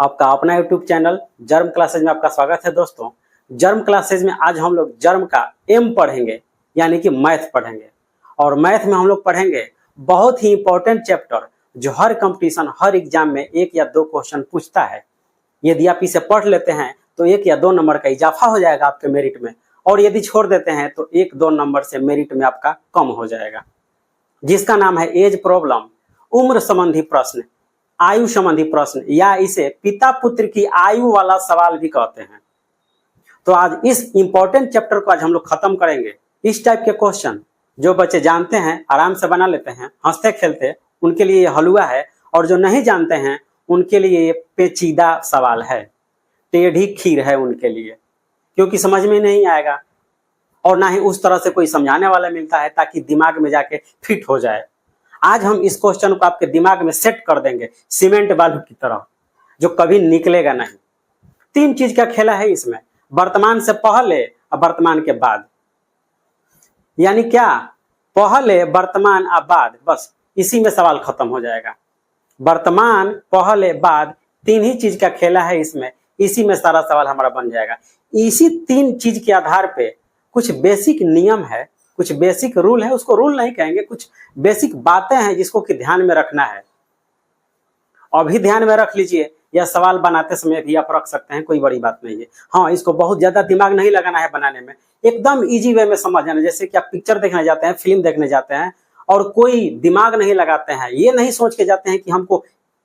आपका अपना YouTube channel germ classes में आपका स्वागत है। दोस्तों, जर्म क्लासेज में आज हम लोग जर्म का एम पढ़ेंगे, यानी कि मैथ पढ़ेंगे। और मैथ में हम लोग पढ़ेंगे बहुत ही इंपॉर्टेंट चैप्टर जो हर कंपटीशन, हर एग्जाम में 1 या 2 क्वेश्चन पूछता है। यदि आप इसे पढ़ लेते हैं तो 1 या 2 नंबर का इजाफा हो जाएगा आपके मेरिट में, और यदि छोड़ देते हैं तो 1-2 नंबर से मेरिट में आपका कम हो जाएगा, जिसका नाम है एज प्रॉब्लम, उम्र संबंधी प्रश्न, आयु संबंधी प्रश्न, या इसे पिता पुत्र की आयु वाला सवाल भी कहते हैं। तो आज इस इंपॉर्टेंट चैप्टर को आज हम लोग खत्म करेंगे। इस टाइप के क्वेश्चन जो बच्चे जानते हैं आराम से बना लेते हैं, हंसते खेलते, उनके लिए ये हलवा है, और जो नहीं जानते हैं उनके लिए ये पेचीदा सवाल है, टेढ़ी खीर है उनके लिए, क्योंकि समझ में नहीं आएगा और ना ही उस तरह से कोई समझाने वाला मिलता है ताकि दिमाग में जाके फिट हो जाए। आज हम इस क्वेश्चन को आपके दिमाग में सेट कर देंगे सीमेंट बालू की तरह, जो कभी निकलेगा नहीं। 3 चीज का खेला है इसमें, वर्तमान से पहले और वर्तमान के बाद। यानी क्या? पहले, वर्तमान और बाद, बस इसी में सवाल खत्म हो जाएगा। वर्तमान, पहले, बाद, 3 ही चीज का खेला है इसमें, इसी में सारा सवाल हमारा बन जाएगा। इसी 3 चीज के आधार पे कुछ बेसिक नियम है, कुछ बेसिक रूल है, उसको रूल नहीं कहेंगे, कुछ बेसिक बातें हैं जिसको कि ध्यान में रखना है। अभी ध्यान में रख लीजिए, या सवाल बनाते समय भी आप रख सकते हैं, कोई बड़ी बात नहीं है। हाँ, इसको बहुत ज्यादा दिमाग नहीं लगाना है बनाने में, एकदम इजी वे में समझ जाना। जैसे कि आप पिक्चर देखने जाते हैं, फिल्म देखने जाते हैं और कोई दिमाग नहीं लगाते हैं, ये नहीं सोच के जाते हैं कि हमको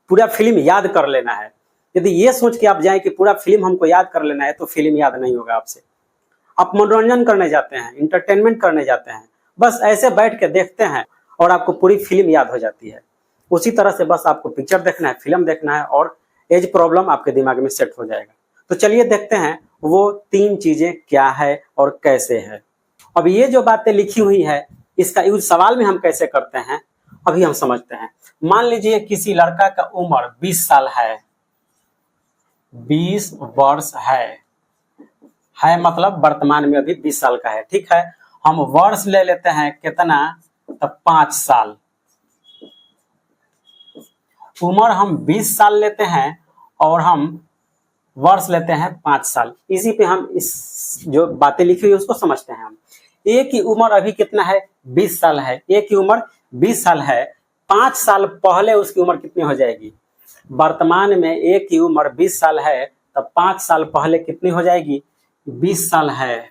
पूरा फिल्म याद कर लेना है। यदि ये सोच के आप जाए कि पूरा फिल्म हमको याद कर लेना है तो फिल्म याद नहीं होगा आपसे। आप मनोरंजन करने जाते हैं, इंटरटेनमेंट करने जाते हैं, बस ऐसे बैठ के देखते हैं और आपको पूरी फिल्म याद हो जाती है। उसी तरह से बस आपको पिक्चर देखना है, फिल्म देखना है, और एज प्रॉब्लम आपके दिमाग में सेट हो जाएगा। तो चलिए देखते हैं वो 3 चीजें क्या है और कैसे है। अब ये जो बातें लिखी हुई है इसका यूज सवाल में हम कैसे करते हैं अभी हम समझते हैं। मान लीजिए किसी लड़का का उम्र 20 साल है, 20 वर्ष है मतलब वर्तमान में अभी 20 साल का है, ठीक है। हम वर्ष ले लेते हैं कितना? तो 5 साल। उम्र हम 20 साल लेते हैं और हम वर्ष लेते हैं 5 साल। इसी पे हम इस जो बातें लिखी हुई उसको समझते हैं हम। ए की उम्र अभी कितना है? 20 साल है। ए की उम्र 20 साल है, 5 साल पहले उसकी उम्र कितनी हो जाएगी? वर्तमान में ए की उम्र 20 साल है, तब 5 साल पहले कितनी हो जाएगी? 20 साल है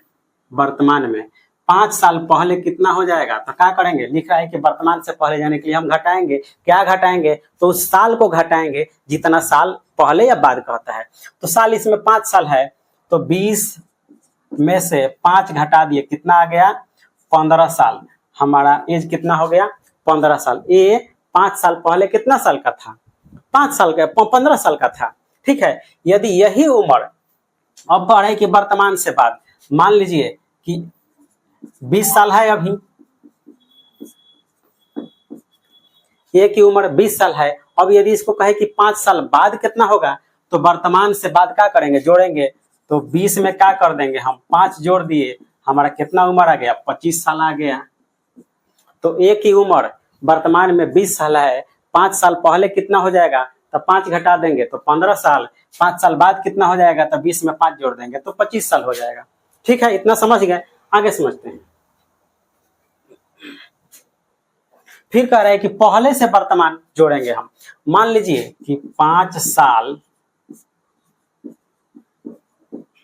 वर्तमान में, 5 साल पहले कितना हो जाएगा? तो क्या करेंगे? लिखा है कि वर्तमान से पहले जाने के लिए हम घटाएंगे। क्या घटाएंगे? तो उस साल को घटाएंगे जितना साल पहले या बाद कहता है। तो साल इसमें 5 साल है, तो 20 में से 5 घटा दिए, कितना आ गया? 15 साल। हमारा एज कितना हो गया? 15 साल। ए 5 साल पहले कितना साल का था? 5 साल का, 15 साल का था, ठीक है। यदि यही उम्र अब बढ़े कि वर्तमान से बाद, मान लीजिए कि 20 साल है अभी, ए की उम्र 20 साल है। अब यदि इसको कहे कि 5 साल बाद कितना होगा, तो वर्तमान से बाद क्या करेंगे? जोड़ेंगे। तो 20 में क्या कर देंगे हम? 5 जोड़ दिए, हमारा कितना उम्र आ गया? 25 साल आ गया। तो ए की उम्र वर्तमान में 20 साल है, 5 साल पहले कितना हो जाएगा? तो 5 घटा देंगे तो 15 साल। 5 साल बाद कितना हो जाएगा? तो 20 में 5 जोड़ देंगे तो 25 साल हो जाएगा। ठीक है, इतना समझ गए, आगे समझते हैं। फिर कह रहे हैं कि पहले से वर्तमान जोड़ेंगे हम। मान लीजिए कि 5 साल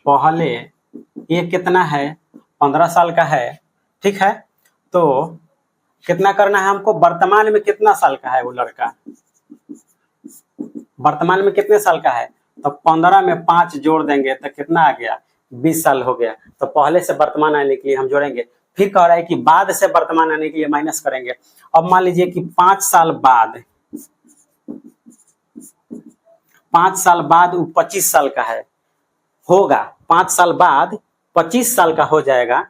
पहले ये कितना है? 15 साल का है, ठीक है। तो कितना करना है हमको? वर्तमान में कितना साल का है वो लड़का? वर्तमान में कितने साल का है? तो 15 में 5 जोड़ देंगे तो कितना आ गया? 20 साल हो गया। तो पहले से वर्तमान आने के लिए हम जोड़ेंगे। फिर कह रहा है कि बाद से वर्तमान आने के लिए माइनस करेंगे। अब मान लीजिए कि 5 साल बाद, 5 साल बाद वो 25 साल का है, होगा 5 साल बाद 25 साल का हो जाएगा।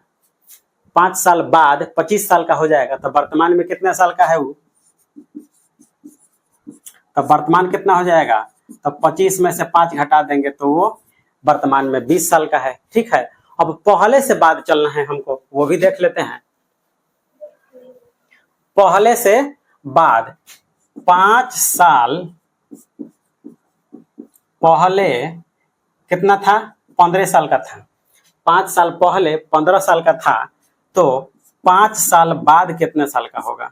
5 साल बाद 25 साल का हो जाएगा, तो वर्तमान में कितने साल का है वो? तो वर्तमान कितना हो जाएगा? तो 25 में से 5 घटा देंगे तो वो वर्तमान में 20 साल का है, ठीक है। अब पहले से बाद चलना है हमको, वो भी देख लेते हैं। पहले से बाद 5 साल पहले कितना था? 15 साल का था। 5 साल पहले 15 साल का था, तो 5 साल बाद कितने साल का होगा?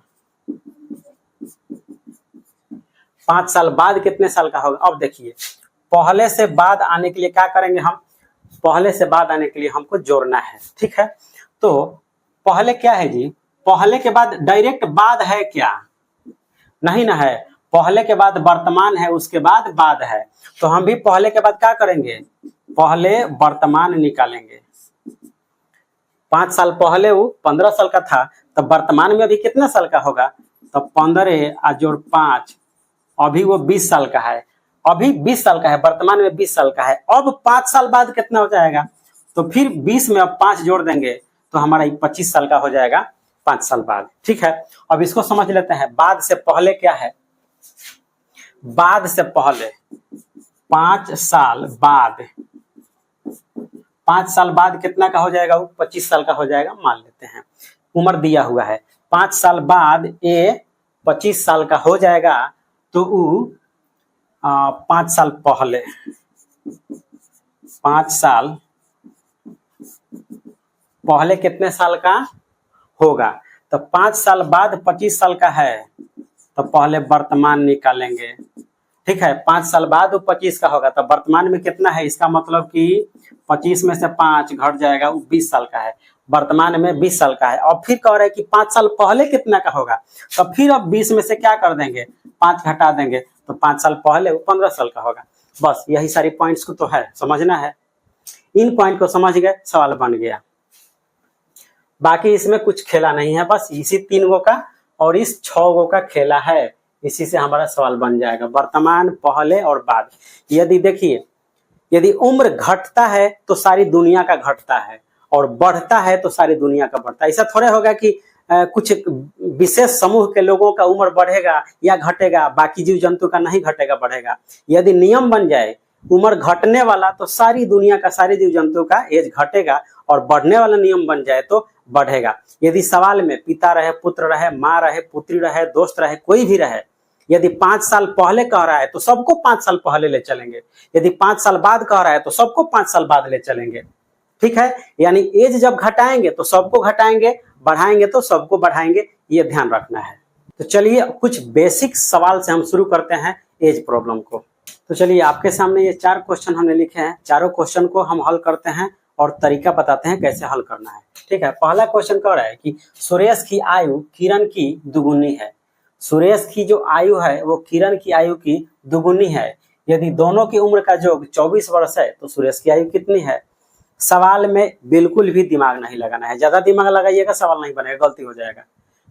5 साल बाद कितने साल का होगा? अब देखिए, पहले से बाद आने के लिए क्या करेंगे हम? पहले से बाद आने के लिए हमको जोड़ना है, ठीक है। तो पहले क्या है जी? पहले के बाद डायरेक्ट बाद है क्या? नहीं ना है। पहले के बाद वर्तमान है, उसके बाद है। तो हम भी पहले के बाद क्या करेंगे? पहले वर्तमान निकालेंगे। 5 साल पहले वो 15 साल का था, तो वर्तमान में अभी कितने साल का होगा? तो 15 जोड़ 5, अभी वो 20 साल का है। अभी 20 साल का है, वर्तमान में 20 साल का है। अब 5 साल बाद कितना हो जाएगा? तो फिर 20 में अब 5 जोड़ देंगे तो हमारा 25 साल का हो जाएगा 5 साल बाद, ठीक है। अब इसको समझ लेते हैं। बाद से पहले क्या है? बाद से पहले 5 साल बाद, 5 साल बाद कितना का हो जाएगा? वो 25 साल का हो जाएगा, मान लेते हैं। उम्र दिया हुआ है, 5 साल बाद ये 25 साल का हो जाएगा। तो वो 5 साल पहले, 5 साल पहले कितने साल का होगा? तो 5 साल बाद 25 साल का है, तो पहले वर्तमान निकालेंगे, ठीक है। 5 साल बाद वो 25 का होगा, तो वर्तमान में कितना है? इसका मतलब कि 25 में से 5 घट जाएगा, वो 20 साल का है। वर्तमान में 20 साल का है। और फिर कह रहे हैं कि 5 साल पहले कितना का होगा? तो फिर अब 20 में से क्या कर देंगे? 5 घटा देंगे, तो 5 साल पहले वो 15 साल का होगा। बस यही सारी पॉइंट्स को तो है, समझना है। इन पॉइंट को समझ गए, सवाल बन गया। बाकी इसमें कुछ खेला नहीं है, बस इसी 3 गो का और इस 6 गो का खेला है। इसी से हमारा सवाल बन जाएगा, वर्तमान, पहले और बाद। यदि देखिए, यदि उम्र घटता है तो सारी दुनिया का घटता है, और बढ़ता है तो सारी दुनिया का बढ़ता है। ऐसा थोड़े होगा कि कुछ विशेष समूह के लोगों का उम्र बढ़ेगा या घटेगा, बाकी जीव जंतु का नहीं घटेगा, बढ़ेगा। यदि नियम बन जाए उम्र घटने वाला, तो सारी दुनिया का, सारे जीव जंतु का एज घटेगा, और बढ़ने वाला नियम बन जाए तो बढ़ेगा। यदि सवाल में पिता रहे, पुत्र रहे, माँ रहे, पुत्री रहे, दोस्त रहे, कोई भी रहे, यदि 5 साल पहले कह रहा है तो सबको 5 साल पहले ले चलेंगे। यदि 5 साल बाद कह रहा है तो सबको 5 साल बाद ले चलेंगे, ठीक है। यानी एज जब घटाएंगे तो सबको घटाएंगे, बढ़ाएंगे तो सबको बढ़ाएंगे, ये ध्यान रखना है। तो चलिए कुछ बेसिक सवाल से हम शुरू करते हैं एज प्रॉब्लम को। तो चलिए, आपके सामने ये 4 क्वेश्चन हमने लिखे हैं। चारों क्वेश्चन को हम हल करते हैं और तरीका बताते हैं कैसे हल करना है, ठीक है। पहला क्वेश्चन कह रहा है कि सुरेश की आयु किरण की दुगुनी है। सुरेश की जो आयु है वो किरण की आयु की दुगुनी है। यदि दोनों की उम्र का योग 24 वर्ष है तो सुरेश की आयु कितनी है? सवाल में बिल्कुल भी दिमाग नहीं लगाना है। ज्यादा दिमाग लगाइएगा सवाल नहीं बनेगा, गलती हो जाएगा।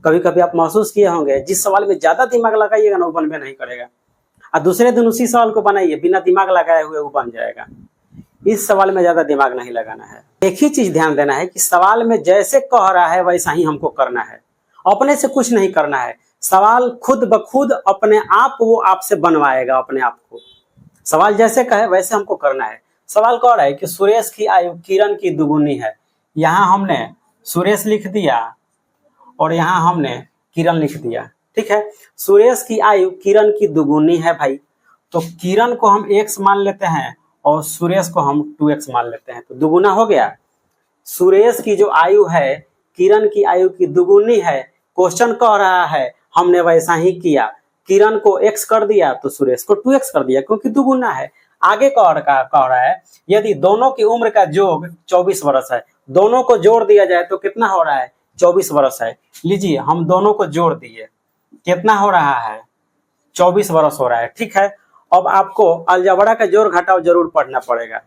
कभी कभी आप महसूस किए होंगे, जिस सवाल में ज्यादा दिमाग लगाइएगा ना वो बनबे नहीं करेगा, और दूसरे दिन उसी सवाल को बनाइए बिना दिमाग लगाए हुए, वो बन जाएगा। इस सवाल में ज्यादा दिमाग नहीं लगाना है। एक ही चीज ध्यान देना है कि सवाल में जैसे कह रहा है वैसा ही हमको करना है, अपने से कुछ नहीं करना है। सवाल खुद ब खुद अपने आप वो आपसे बनवाएगा, अपने आप को। सवाल जैसे कहे वैसे हमको करना है। सवाल कह रहा है कि सुरेश की आयु किरण की दुगुनी है। यहाँ हमने सुरेश लिख दिया और यहाँ हमने किरण लिख दिया, ठीक है। सुरेश की आयु किरण की दुगुनी है भाई, तो किरण को हम x मान लेते हैं और सुरेश को हम 2x मान लेते हैं, तो दुगुना हो गया। सुरेश की जो आयु है किरण की आयु की दुगुनी है। क्वेश्चन कह रहा है, हमने वैसा ही किया। किरण को x कर दिया तो सुरेश को 2x कर दिया, क्योंकि दुगुना है। आगे कह रहा है यदि दोनों की उम्र का योग 24 वर्ष है, दोनों को जोड़ दिया जाए तो कितना हो रहा है? 24 वर्ष है। लीजिए, हम दोनों को जोड़ दिए, कितना हो रहा है? 24 वर्ष हो रहा है, ठीक है। अब आपको अलजबरा का जोड़ घटाव जरूर पढ़ना पड़ेगा,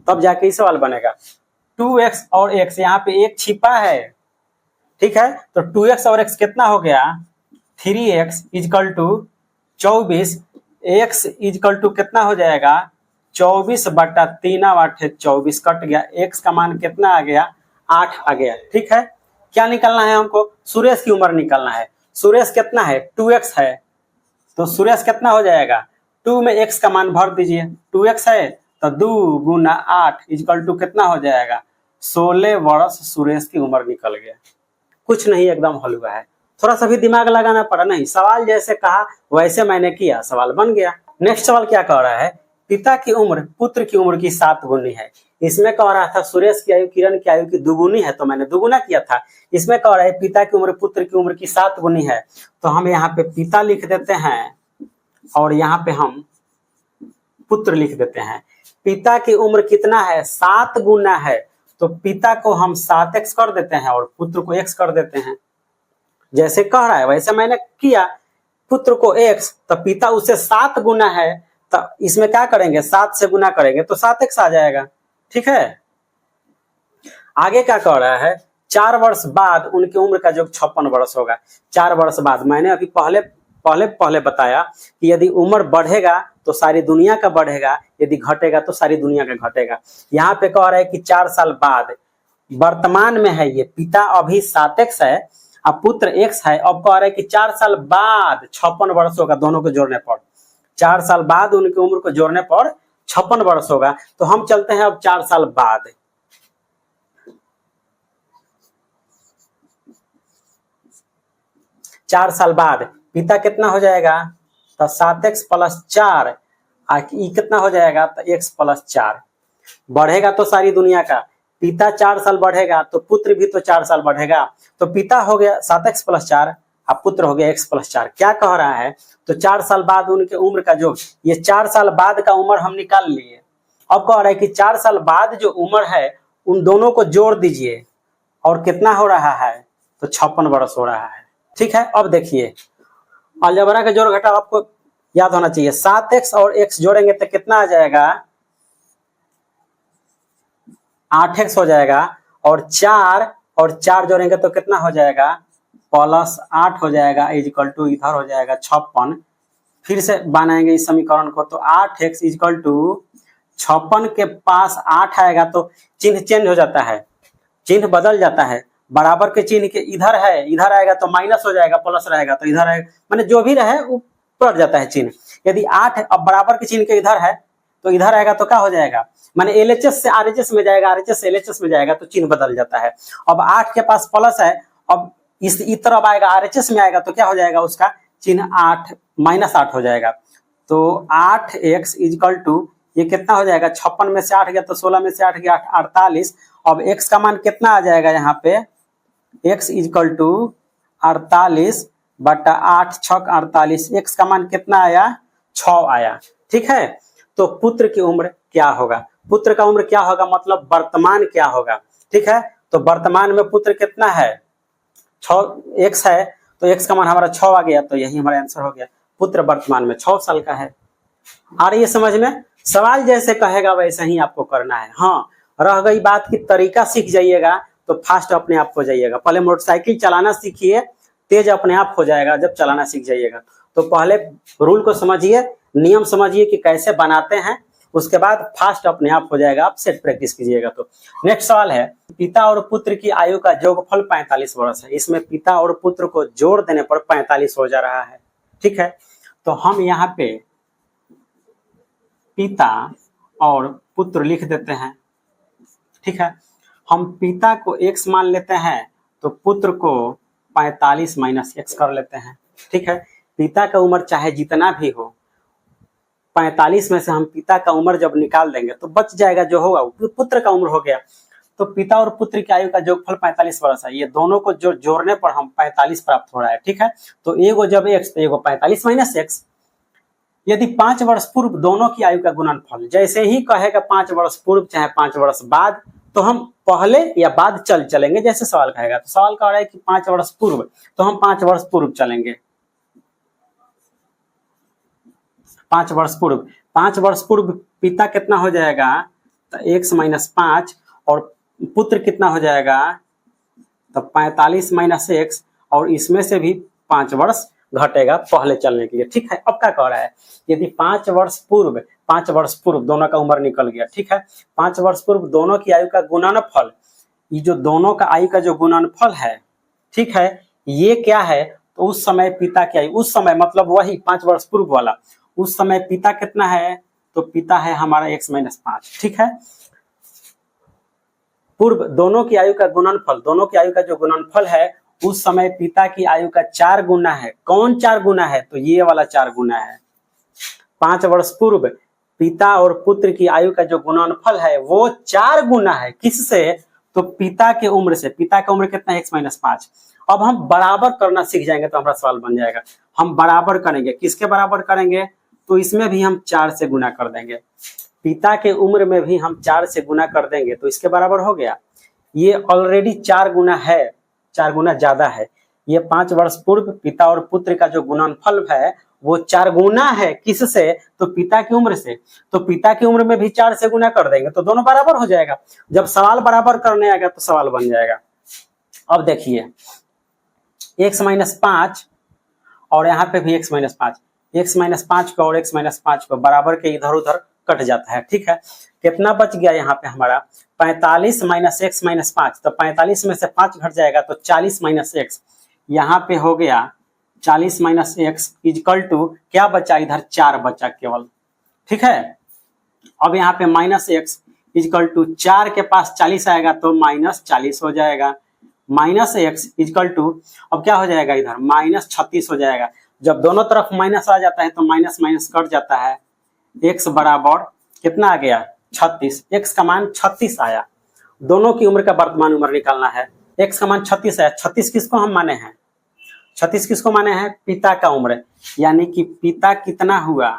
तब जाके ये सवाल बनेगा। 2x और x, यहाँ पे एक छिपा है, ठीक है। तो 2x और x कितना हो गया? 3x is equal to 24। x is equal to कितना हो जाएगा? 24/3 8 24 कट गया। x का मान कितना आ गया? 8 आ गया, ठीक है। क्या निकालना है हमको? सुरेश की उम्र निकालना है। सुरेश कितना है? 2x है, तो सुरेश कितना हो जाएगा? 2 में x का मान भर दीजिए। 2x है तो 2 गुना 8 इजकल टू कितना हो जाएगा? 16 वर्ष सुरेश की उम्र निकल गया। कुछ नहीं, एकदम हलवा है। थोड़ा सा भी दिमाग लगाना पड़ा नहीं, सवाल जैसे कहा वैसे मैंने किया, सवाल बन गया। नेक्स्ट सवाल क्या कह रहा है पिता की उम्र पुत्र की उम्र की 7 गुनी है। इसमें कह रहा था सुरेश की आयु किरण की आयु की दुगुनी है, तो मैंने दुगुना किया था। इसमें कह रहा है पिता की उम्र पुत्र की उम्र की 7 गुनी है, तो हम यहाँ पे पिता लिख देते हैं और यहाँ पे हम पुत्र लिख देते हैं। पिता की उम्र कितना है? 7 गुना है, तो पिता को हम 7x कर देते हैं और पुत्र को x कर देते हैं। जैसे कह रहा है वैसे मैंने किया, पुत्र को x, तो पिता उससे 7 गुना है, तो इसमें क्या करेंगे? 7 से गुना करेंगे तो 7x आ जाएगा। ठीक है, आगे क्या कह रहा है? 4 वर्ष बाद उनकी उम्र का योग 56 वर्ष होगा। 4 वर्ष बाद, मैंने अभी पहले बताया कि यदि उम्र बढ़ेगा तो सारी दुनिया का बढ़ेगा, यदि घटेगा तो सारी दुनिया का घटेगा। यहाँ पे कह रहा है कि 4 साल बाद, वर्तमान में है ये पिता अभी 7x है, अब पुत्र x है। अब कह रहा है कि 4 साल बाद 56 वर्ष होगा दोनों को जोड़ने पर। 4 साल बाद उनकी उम्र को जोड़ने पर 56 वर्ष होगा। तो हम चलते हैं अब 4 साल बाद। चार साल बाद पिता कितना हो जाएगा? तो 7x + 4, ये कितना हो जाएगा? तो x + 4। बढ़ेगा तो सारी दुनिया का, पिता 4 साल बढ़ेगा तो पुत्र भी तो 4 साल बढ़ेगा। तो पिता हो गया 7x + 4, अब पुत्र हो गया x + 4। क्या कह रहा है? तो 4 साल बाद उनके उम्र का योग, ये 4 साल बाद का उम्र हम निकाल लिए। अब कह रहा है कि 4 साल बाद जो उम्र है उन दोनों को जोड़ दीजिए और कितना हो रहा है? तो 56 वर्ष हो रहा है। ठीक है, अब देखिए अलजेब्रा का जोड़ घटाव आपको याद होना चाहिए। 7x और x जोड़ेंगे तो कितना आ जाएगा? 8x हो जाएगा, और 4 जोड़ेंगे तो कितना हो जाएगा? +8 हो जाएगा, इक्वल टू इधर हो जाएगा 56। फिर से बनाएंगे इस समीकरण को, तो 8x इक्वल टू 56 के पास 8 आएगा तो चिन्ह चेंज हो जाता है, चिन्ह बदल जाता है। बराबर के चिन्ह के इधर है, इधर आएगा तो माइनस हो जाएगा, प्लस रहेगा तो इधर आएगा, माने जो भी रहे वो पलट जाता है चिन्ह। यदि 8 अब बराबर के चिन्ह के इधर है तो इधर आएगा तो क्या हो जाएगा? माने LHS से RHS में जाएगा, RHS से LHS में जाएगा तो चिन्ह बदल जाता है। अब 8 के पास प्लस है, अब इस तरफ आएगा RHS में आएगा तो क्या हो जाएगा? उसका चिन्ह -8 हो जाएगा। तो 8x इक्वल टू ये कितना हो जाएगा? 56 में से 8 गया तो 16 में से 8 गया 48। अब x का मान कितना आ जाएगा? यहाँ पे x इक्वल टू 48 बटा 8 छक 48। x का मान कितना आया? 6 आया। ठीक है, तो पुत्र की उम्र क्या होगा? पुत्र का उम्र क्या होगा मतलब वर्तमान क्या होगा? ठीक है, तो वर्तमान में पुत्र कितना है? 6x है, तो x का मान हमारा 6 आ गया, तो यही हमारा आंसर हो गया। पुत्र वर्तमान में 6 साल का है। आ रही है समझ में? सवाल जैसे कहेगा वैसे ही आपको करना है। हाँ, रह गई बात की तरीका सीख जाइएगा तो फास्ट अपने आप हो जाइएगा। पहले मोटरसाइकिल चलाना सीखिए, तेज अपने आप हो जाएगा जब चलाना सीख जाइएगा। तो पहले रूल को समझिए, नियम समझिए कि कैसे बनाते हैं, उसके बाद फास्ट अपने आप हो जाएगा। आप सेट प्रैक्टिस कीजिएगा। तो नेक्स्ट सवाल है, पिता और पुत्र की आयु का योगफल 45 वर्ष है। इसमें पिता और पुत्र को जोड़ देने पर 45 हो जा रहा है। ठीक है, तो हम यहाँ पे पिता और पुत्र लिख देते हैं। ठीक है, हम पिता को x मान लेते हैं तो पुत्र को 45 - x कर लेते हैं। ठीक है, पिता का उम्र चाहे जितना भी हो, 45 में से हम पिता का उम्र जब निकाल देंगे तो बच जाएगा, जो होगा वो पुत्र का उम्र हो गया। तो पिता और पुत्र की आयु का योगफल 45 वर्ष है। ये दोनों को जो जोड़ने पर हम 45 प्राप्त हो रहा है। ठीक है, तो एगो जब x तो एगो 45 - x। यदि 5 वर्ष पूर्व दोनों की आयु का गुणनफल, जैसे ही कहेगा 5 वर्ष पूर्व चाहे 5 वर्ष बाद, तो हम पहले या बाद चलेंगे जैसे सवाल कहेगा। तो सवाल कह रहा है कि 5 वर्ष पूर्व, तो हम 5 वर्ष पूर्व चलेंगे। 5 वर्ष पूर्व, 5 वर्ष पूर्व पिता कितना हो जाएगा? तो x - 5, और पुत्र कितना हो जाएगा? तो 45 - x, और इसमें से भी 5 वर्ष घटेगा पहले चलने के लिए। ठीक है, अब क्या कह रहा है? यदि 5 वर्ष पूर्व दोनों का उम्र निकल गया। ठीक है, 5 वर्ष पूर्व दोनों की आयु का गुणनफल, ये जो दोनों का आयु का जो गुणनफल है, ठीक है, ये क्या है? तो उस समय पिता की आयु, उस समय मतलब वही 5 वर्ष पूर्व वाला, उस समय पिता कितना है? तो पिता है हमारा x - 5। ठीक है, पूर्व दोनों की आयु का गुणनफल, दोनों की आयु का जो गुणनफल है उस समय पिता की आयु का 4 गुना है। कौन 4 गुना है? तो ये वाला 4 गुना है। 5 वर्ष पूर्व पिता और पुत्र की आयु का जो गुणनफल है वो 4 गुना है, किससे? तो पिता के उम्र से। पिता का उम्र कितना है? x-5। अब हम बराबर करना सीख जाएंगे तो हमारा सवाल बन जाएगा। हम बराबर करेंगे, किसके बराबर करेंगे? तो इसमें भी हम 4 से गुना कर देंगे, पिता के उम्र में भी हम 4 से गुना कर देंगे तो इसके बराबर हो गया। ये ऑलरेडी 4 गुना है, 4 गुना ज्यादा है। ये 5 वर्ष पूर्व पिता और पुत्र का जो गुणनफल है वो 4 गुना है, किससे? तो पिता की उम्र से। तो पिता की उम्र में भी 4 से गुना कर देंगे तो दोनों बराबर हो जाएगा। जब सवाल बराबर करने आएगा तो सवाल बन जाएगा। अब देखिए x-5 और यहाँ पे भी x-5, x-5 को और x-5 को बराबर के इधर उधर कट जाता है, ठीक है। कितना बच गया यहाँ पे हमारा? 45 माइनस x-5, तो 45 में से 5 घट जाएगा तो 40 माइनस x। यहाँ पे हो गया 40 माइनस x इक्वल टू क्या बचा? इधर 4 बचा केवल, ठीक है। अब यहाँ पे माइनस x इक्वल टू 4 के पास 40 आएगा तो माइनस 40 हो जाएगा। माइनस x इक्वल टू अब क्या हो जाएगा? इधर माइनस 36 हो जाएगा। जब दोनों तरफ माइनस आ जाता है तो माइनस माइनस कट जाता है। x बराबर कितना आ गया? 36। x का मान 36 आया। दोनों की उम्र का वर्तमान उम्र निकालना है। x का मान 36 आया। 36 किसको हम माने हैं? 36 किसको माने हैं? पिता का उम्र, यानी कि पिता कितना हुआ?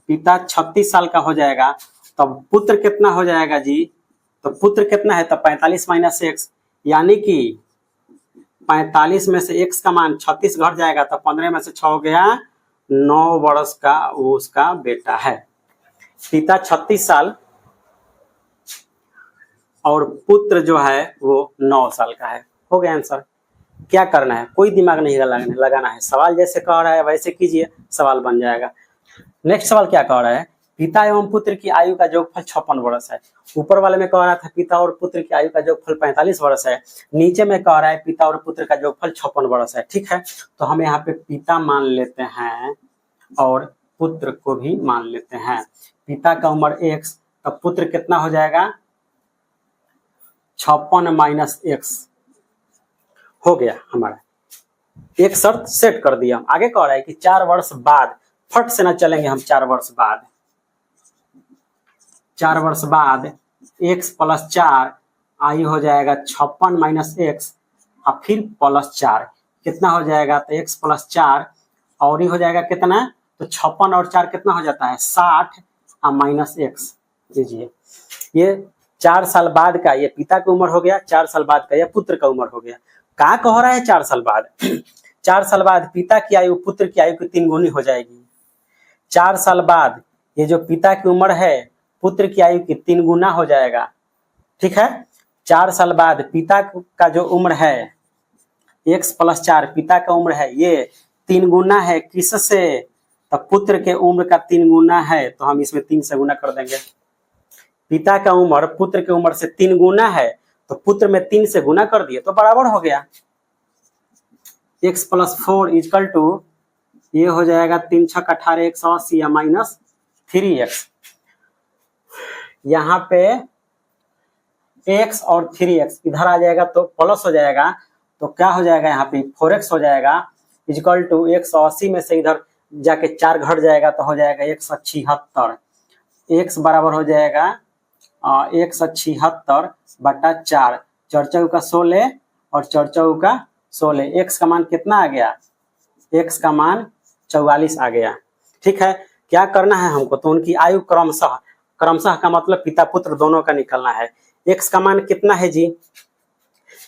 पिता 36 साल का हो जाएगा। तब पुत्र कितना हो जाएगा जी? तो पुत्र कितना है? तब 45 माइनस x, यानी कि 45 में से x का मान 36 घट जाएगा तो 15 में से 6 हो गया 9 वर्ष का वो उसका बेटा है। पिता 36 साल और पुत्र जो है वो 9 साल का है। हो गया आंसर। क्या करना है? कोई दिमाग नहीं लगाना है। सवाल जैसे कह रहा है वैसे कीजिए, सवाल बन जाएगा। नेक्स्ट सवाल क्या कह रहा है? पिता एवं पुत्र की आयु का योगफल 56 वर्ष है। ऊपर वाले में कह रहा था पिता और पुत्र की आयु का योगफल 45 वर्ष है। नीचे में कह रहा है पिता और पुत्र का योगफल 56 वर्ष है, ठीक है। तो हम यहाँ पे पिता मान लेते हैं और पुत्र को भी मान लेते हैं। पिता का उम्र x, तब पुत्र कितना हो जाएगा? 56 माइनस x हो गया हमारा। एक शर्त सेट कर दिया। आगे कह रहा है कि 4 वर्ष बाद, फट से ना चलेंगे हम। 4 वर्ष बाद, 4 वर्ष बाद x प्लस 4 आयु हो जाएगा 56 माइनस x और फिर प्लस 4 कितना हो जाएगा? तो x प्लस 4 और ही हो जाएगा कितना? तो 56 और 4 कितना हो जाता है? 60 और माइनस x लीजिए। ये 4 साल बाद का ये पिता की उम्र हो गया, 4 साल बाद का ये पुत्र का उम्र हो गया। कहाँ कह रहा है 4 साल बाद? 4 साल बाद पिता की आयु पुत्र की आयु की 3 गुनी हो जाएगी। 4 साल बाद ये जो पिता की उम्र है पुत्र की आयु की 3 गुना हो जाएगा, ठीक है। 4 साल बाद पिता का जो उम्र है x प्लस 4 पिता का उम्र है ये 3 गुना है, किससे? तब पुत्र के उम्र का 3 गुना है तो हम इसमें 3 से गुना कर देंगे। पिता का उम्र पुत्र के उम्र से 3 गुना है तो पुत्र में 3 से गुना कर दिए तो बराबर हो गया। x प्लस 4 इक्वल टू ये हो जाएगा 3 छक 18 180 या माइनस 3x। यहाँ पे x और 3x इधर आ जाएगा तो प्लस हो जाएगा तो क्या हो जाएगा? यहाँ पे 4x हो जाएगा इक्वल टू 180 में से इधर जाके 4 घट जाएगा तो हो जाएगा 176। x बराबर हो जाएगा 176 बटा 4, 4 चौक का 16 और 4 चौक का 16। x का मान कितना आ गया? x का मान 44 आ गया, ठीक है। क्या करना है हमको? तो उनकी आयु क्रमशः, क्रमशः का मतलब पिता पुत्र दोनों का निकलना है। x का मान कितना है जी?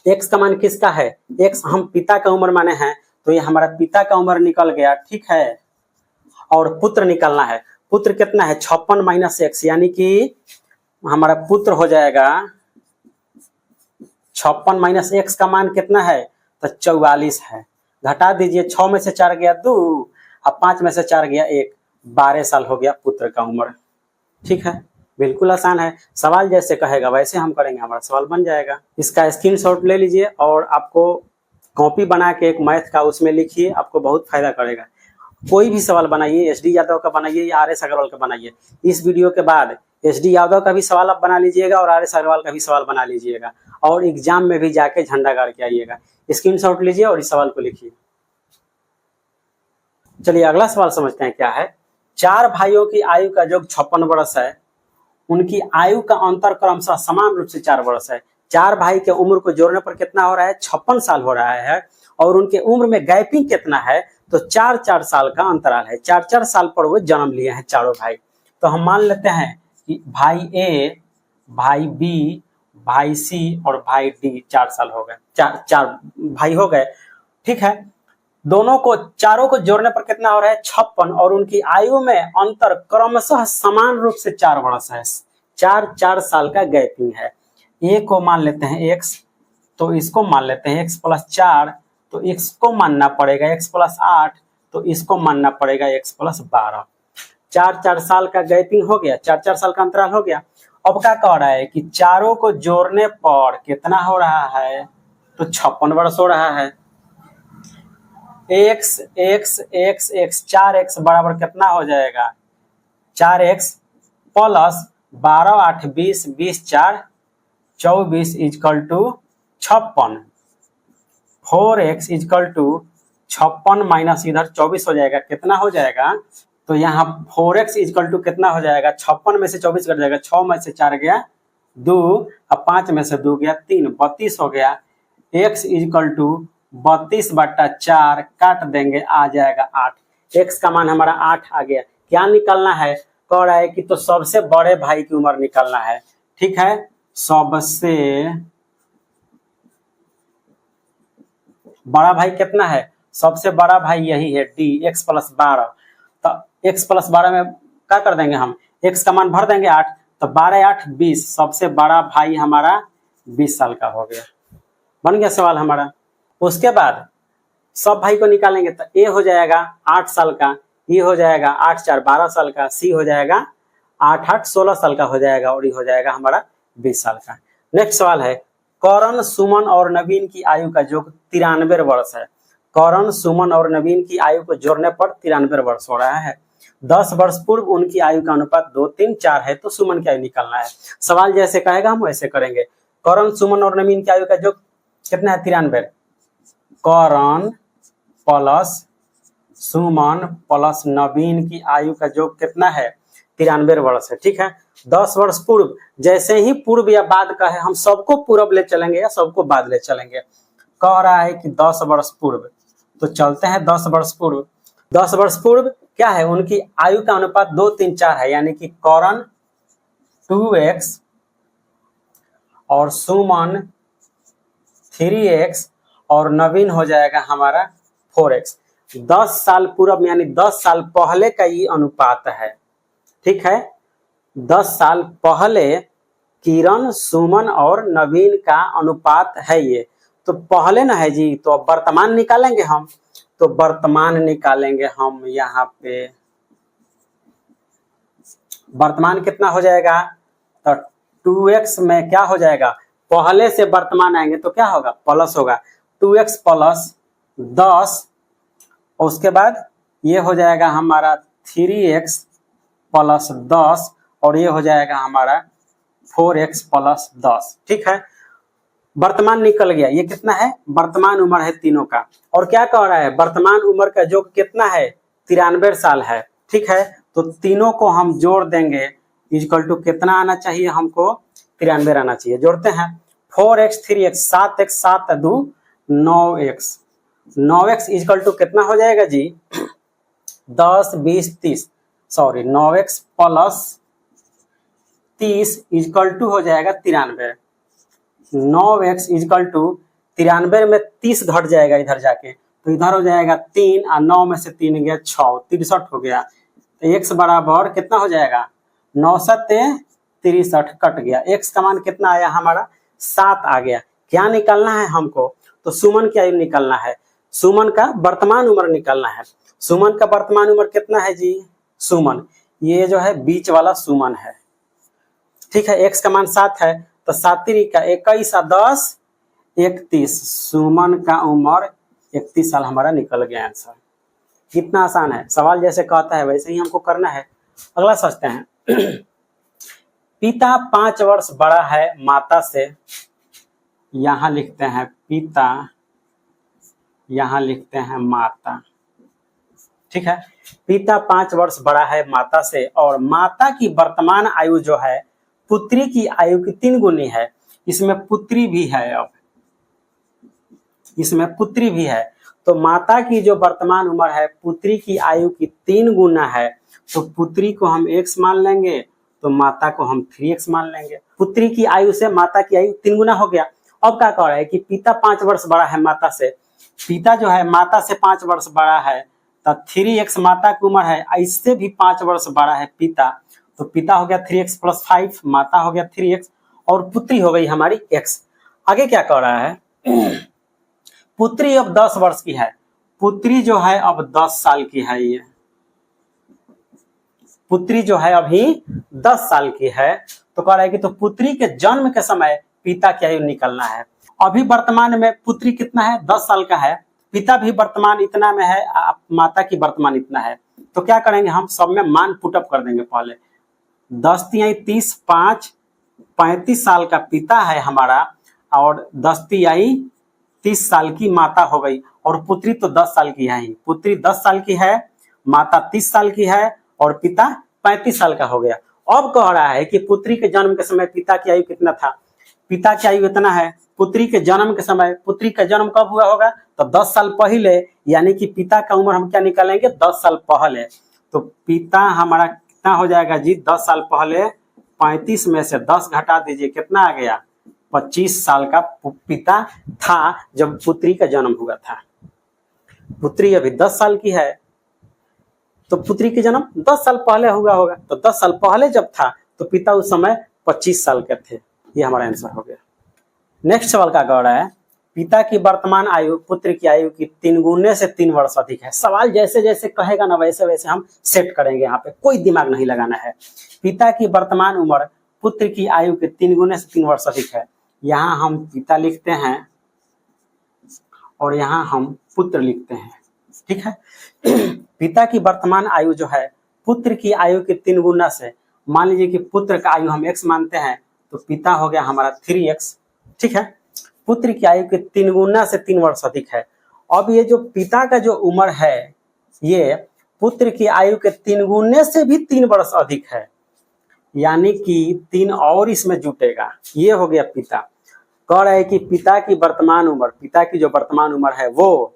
x का मान किसका है? x हम पिता का उम्र माने हैं तो ये हमारा पिता का उम्र निकल गया, ठीक है। और पुत्र निकलना है। पुत्र कितना है? 56 माइनस x, यानी कि हमारा पुत्र हो जाएगा 56 माइनस x का मान कितना है? तो 44 है। घटा दीजिए, 6 में से 4 गया 2 और 5 में से 4 गया 1, 12 साल हो गया पुत्र का उम्र, ठीक है। बिल्कुल आसान है। सवाल जैसे कहेगा वैसे हम करेंगे, हमारा सवाल बन जाएगा। इसका स्क्रीनशॉट ले लीजिए और आपको कॉपी बना के एक मैथ का उसमें लिखिए, आपको बहुत फायदा करेगा। कोई भी सवाल बनाइए, SD यादव का बनाइए या RS अग्रवाल का बनाइए। इस वीडियो के बाद SD यादव का भी सवाल आप बना लीजिएगा और RS अग्रवाल का भी सवाल बना लीजिएगा और एग्जाम में भी जाके झंडा गाड़ के आइएगा। स्क्रीनशॉट लीजिए और इस सवाल को लिखिए। चलिए अगला सवाल समझते हैं क्या है। चार भाइयों की आयु का योग 56 वर्ष है। उनकी आयु का अंतर क्रमशः समान रूप से 4 वर्ष है। चार भाई के उम्र को जोड़ने पर कितना हो रहा है? 56 साल हो रहा है। और उनके उम्र में गैपिंग कितना है? तो 4-4 साल का अंतराल है। 4-4 साल पर वो जन्म लिए हैं चारों भाई। तो हम मान लेते हैं कि भाई ए, भाई बी, भाई सी और भाई डी 4 साल हो गए, चार भाई हो गए। ठीक है, दोनों को चारों को जोड़ने पर कितना हो रहा है? 56। और उनकी आयु में अंतर क्रमशः समान रूप से 4 वर्ष है। 4-4 साल का गैपिंग है। ए को मान लेते हैं x, तो इसको मान लेते हैं x+4, तो x को मानना पड़ेगा x+8, तो इसको मानना पड़ेगा x+12। 4-4 साल का गैपिंग हो गया, 4-4 साल का अंतराल हो गया। अब क्या कह रहा है कि चारों को जोड़ने पर कितना हो रहा है? तो 56 वर्ष हो रहा है। x x x x 4x बराबर कितना हो जाएगा? 4x plus 12 8 20 20 4 24 is equal to 56। 4x is equal to 56 minus इधर 24 हो जाएगा, कितना हो जाएगा? तो यहाँ 4x इजकल टू कितना हो जाएगा? 56 में से 24 कट जाएगा, 6 में से 4 गया 2, अब 5 में से 2 गया 3, 32 हो गया। x इजकल टू 32/4 काट देंगे, आ जाएगा 8। x का मान हमारा 8 आ गया। क्या निकालना है? कह रहा है कि तो सबसे बड़े भाई की उम्र निकालना है। ठीक है, सबसे बड़ा भाई कितना है? सबसे बड़ा भाई यही है d, x+12। तो x+12 में क्या कर देंगे हम? x का मान भर देंगे 8, तो 12 8 20। सबसे बड़ा भाई हमारा 20 साल का हो गया। बन गया सवाल हमारा। उसके बाद सब भाई को निकालेंगे तो a हो जाएगा 8 साल का, e हो जाएगा 8 4 12 साल का, c हो जाएगा 8 8 16 साल का हो जाएगा, और e हो जाएगा हमारा 20 साल का। नेक्स्ट सवाल है, करण, सुमन और नवीन की आयु का योग 93 वर्ष है। करण, सुमन और नवीन की आयु को जोड़ने पर 93 वर्ष हो रहा है। 10 वर्ष पूर्व उनकी आयु का अनुपात 2 3 4 है, तो सुमन की आयु निकालना है। सवाल जैसे कहेगा हम वैसे करेंगे। करण, सुमन और नवीन की आयु का योग कितना है? 93। करण प्लस सुमन प्लस नवीन की आयु का योग कितना है? 93 वर्ष है। ठीक है, 10 वर्ष पूर्व, जैसे ही पूर्व या बाद का है हम सबको पूर्व ले चलेंगे या सबको बाद ले चलेंगे। कह रहा है कि 10 वर्ष पूर्व, तो चलते हैं 10 वर्ष पूर्व। 10 वर्ष पूर्व क्या है? उनकी आयु का अनुपात 2 3 4 है, यानी कि करण 2x और सुमन 3x और नवीन हो जाएगा हमारा 4x। 10 साल पूर्व यानी 10 साल पहले का ये अनुपात है। ठीक है, 10 साल पहले किरण, सुमन और नवीन का अनुपात है ये। तो पहले ना है जी, तो अब वर्तमान निकालेंगे हम। तो वर्तमान निकालेंगे हम, यहाँ पे वर्तमान कितना हो जाएगा? तो 2x में क्या हो जाएगा? पहले से वर्तमान आएंगे तो क्या होगा? प्लस होगा, 2x प्लस 10, और उसके बाद ये हो जाएगा हमारा 3x प्लस 10, और ये हो जाएगा हमारा 4x प्लस 10। ठीक है, वर्तमान निकल गया। ये कितना है? वर्तमान उम्र है तीनों का। और क्या कह रहा है? वर्तमान उम्र का योग कितना है? 93 साल है। ठीक है, तो तीनों को हम जोड़ देंगे, इक्वल टू कितना आना चाहिए हमको? 93 आना चाहिए। जोड़ते हैं, 4x 3x 7x 7 2 9x। 9x equal to कितना हो जाएगा जी? 10 20 30, sorry 9x plus 30 equal to हो जाएगा 93। 9x इक्वल टू 93 में 30 घट जाएगा इधर जाके, तो इधर हो जाएगा 3 और 9 में से 3 गया 6, 63 हो गया। तो x बराबर कितना हो जाएगा? 9 7 63 कट गया। x का मान कितना आया हमारा? 7 आ गया। क्या निकालना है हमको? तो सुमन की आयु निकालना है, सुमन का वर्तमान उम्र निकालना है। सुमन का वर्तमान उम्र कितना है जी? सुमन, ये जो है बीच वाला सुमन है। ठीक है, x का मान 7 है, तो 7 का 21 10 31। सुमन का उम्र 31 साल हमारा निकल गया आंसर। कितना आसान है, सवाल जैसे कहता है वैसे ही हमको करना है। अगला सोचते हैं। पिता 5 वर्ष बड़ा है माता से, यहां लिखते हैं पिता, यहां लिखते हैं माता। ठीक है। पिता 5 वर्ष बड़ा है माता से और माता की वर्तमान आयु जो है पुत्री की आयु की 3 गुनी है। इसमें पुत्री भी है, अब इसमें पुत्री भी है, तो माता की जो वर्तमान उम्र है पुत्री की आयु की 3 गुना है, तो पुत्री को हम x मान लेंगे तो माता को हम 3x मान लेंगे। पुत्री की आयु से माता की आयु 3 गुना हो गया। अब क्या कह रहा है कि पिता 5 वर्ष बड़ा है माता से, पिता जो है माता से 5 वर्ष बड़ा है, तो 3x माता की उम्र है, इससे भी 5 वर्ष बड़ा है पिता, तो पिता हो गया 3x + 5, माता हो गया 3x और पुत्री हो गई हमारी x। आगे क्या कह रहा है, पुत्री अब 10 वर्ष की है, पुत्री जो है अब 10 साल की है, ये पुत्री जो है अभी 10 साल की है, तो कह रहा है कि तो पुत्री के जन्म के समय पिता की आयु निकलना है। अभी वर्तमान में पुत्री कितना है, 10 साल का है, पिता भी वर्तमान इतना में है, माता की वर्तमान इतना है, तो क्या करेंगे हम सब में मान पुटअप कर देंगे। पहले 10 तिहाई 30, 5 35 साल का पिता है हमारा और 10 तिहाई 30 साल की माता हो गई, और पुत्री तो 10 साल की है ही, पुत्री 10 साल की है, माता 30 साल की है और पिता 35 साल का हो गया। अब कह रहा है कि पुत्री के जन्म के समय पिता की आयु कितना था, पिता की आयु इतना है, पुत्री के जन्म के समय, पुत्री का जन्म कब हुआ होगा, तो 10 साल पहले, यानी कि पिता का उम्र हम क्या निकालेंगे, 10 साल पहले, तो पिता हमारा कितना हो जाएगा जी, 10 साल पहले 35 में से 10 घटा दीजिए, कितना आ गया, 25 साल का पिता था जब पुत्री का जन्म हुआ था। पुत्री अभी 10 साल की है, तो पुत्री के जन्म 10 साल पहले हुआ होगा, तो 10 साल पहले जब था तो पिता उस समय 25 साल के थे। ये हमारा आंसर हो गया। नेक्स्ट सवाल का कह रहा है, पिता की वर्तमान आयु पुत्र की आयु की 3 गुने से 3 वर्ष अधिक है। सवाल जैसे जैसे कहेगा ना वैसे वैसे हम सेट करेंगे, यहाँ पे कोई दिमाग नहीं लगाना है। पिता की वर्तमान उम्र पुत्र की आयु के 3 गुने से 3 वर्ष अधिक है। यहाँ हम पिता लिखते हैं और यहाँ हम पुत्र लिखते हैं, ठीक है। पिता की वर्तमान आयु जो है पुत्र की आयु के 3 गुना से, मान लीजिए कि पुत्र का आयु हम x मानते हैं, तो पिता हो गया हमारा 3x, ठीक है। पुत्र की आयु के 3 गुना से 3 वर्ष अधिक है। अब ये जो पिता का जो उम्र है ये पुत्र की आयु के 3 गुने से भी 3 वर्ष अधिक है, यानी कि 3 और इसमें जुटेगा। ये हो गया पिता। कह रहा है कि पिता की वर्तमान उम्र, पिता की जो वर्तमान उम्र है वो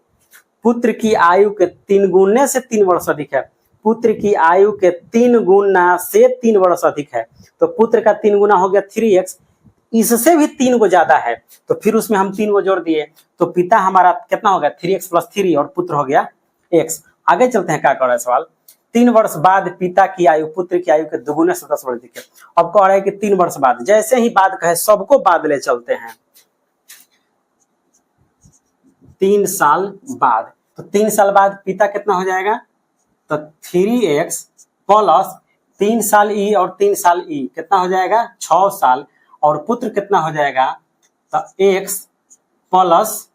पुत्र की आयु के 3 गुने से 3 वर्ष अधिक है। पुत्र की आयु के 3 गुना से 3 वर्ष अधिक है, तो पुत्र का 3 गुना हो गया 3x, इससे भी 3 को ज्यादा है, तो फिर उसमें हम 3 को जोड़ दिए, तो पिता हमारा कितना हो गया 3x + 3 और पुत्र हो गया x। आगे चलते हैं, क्या कह रहा है सवाल, 3 वर्ष बाद पिता की आयु पुत्र की आयु के 2 गुने से 10 वर्ष अधिक है। अब कह रहा है कि 3 वर्ष बाद, जैसे ही बाद कहे सबको बाद ले चलते हैं, 3 साल बाद, तो 3 साल बाद पिता कितना हो जाएगा, तो 3x + 3 साल e और 3 साल e कितना हो जाएगा 6 साल, और पुत्र कितना हो जाएगा, तो x +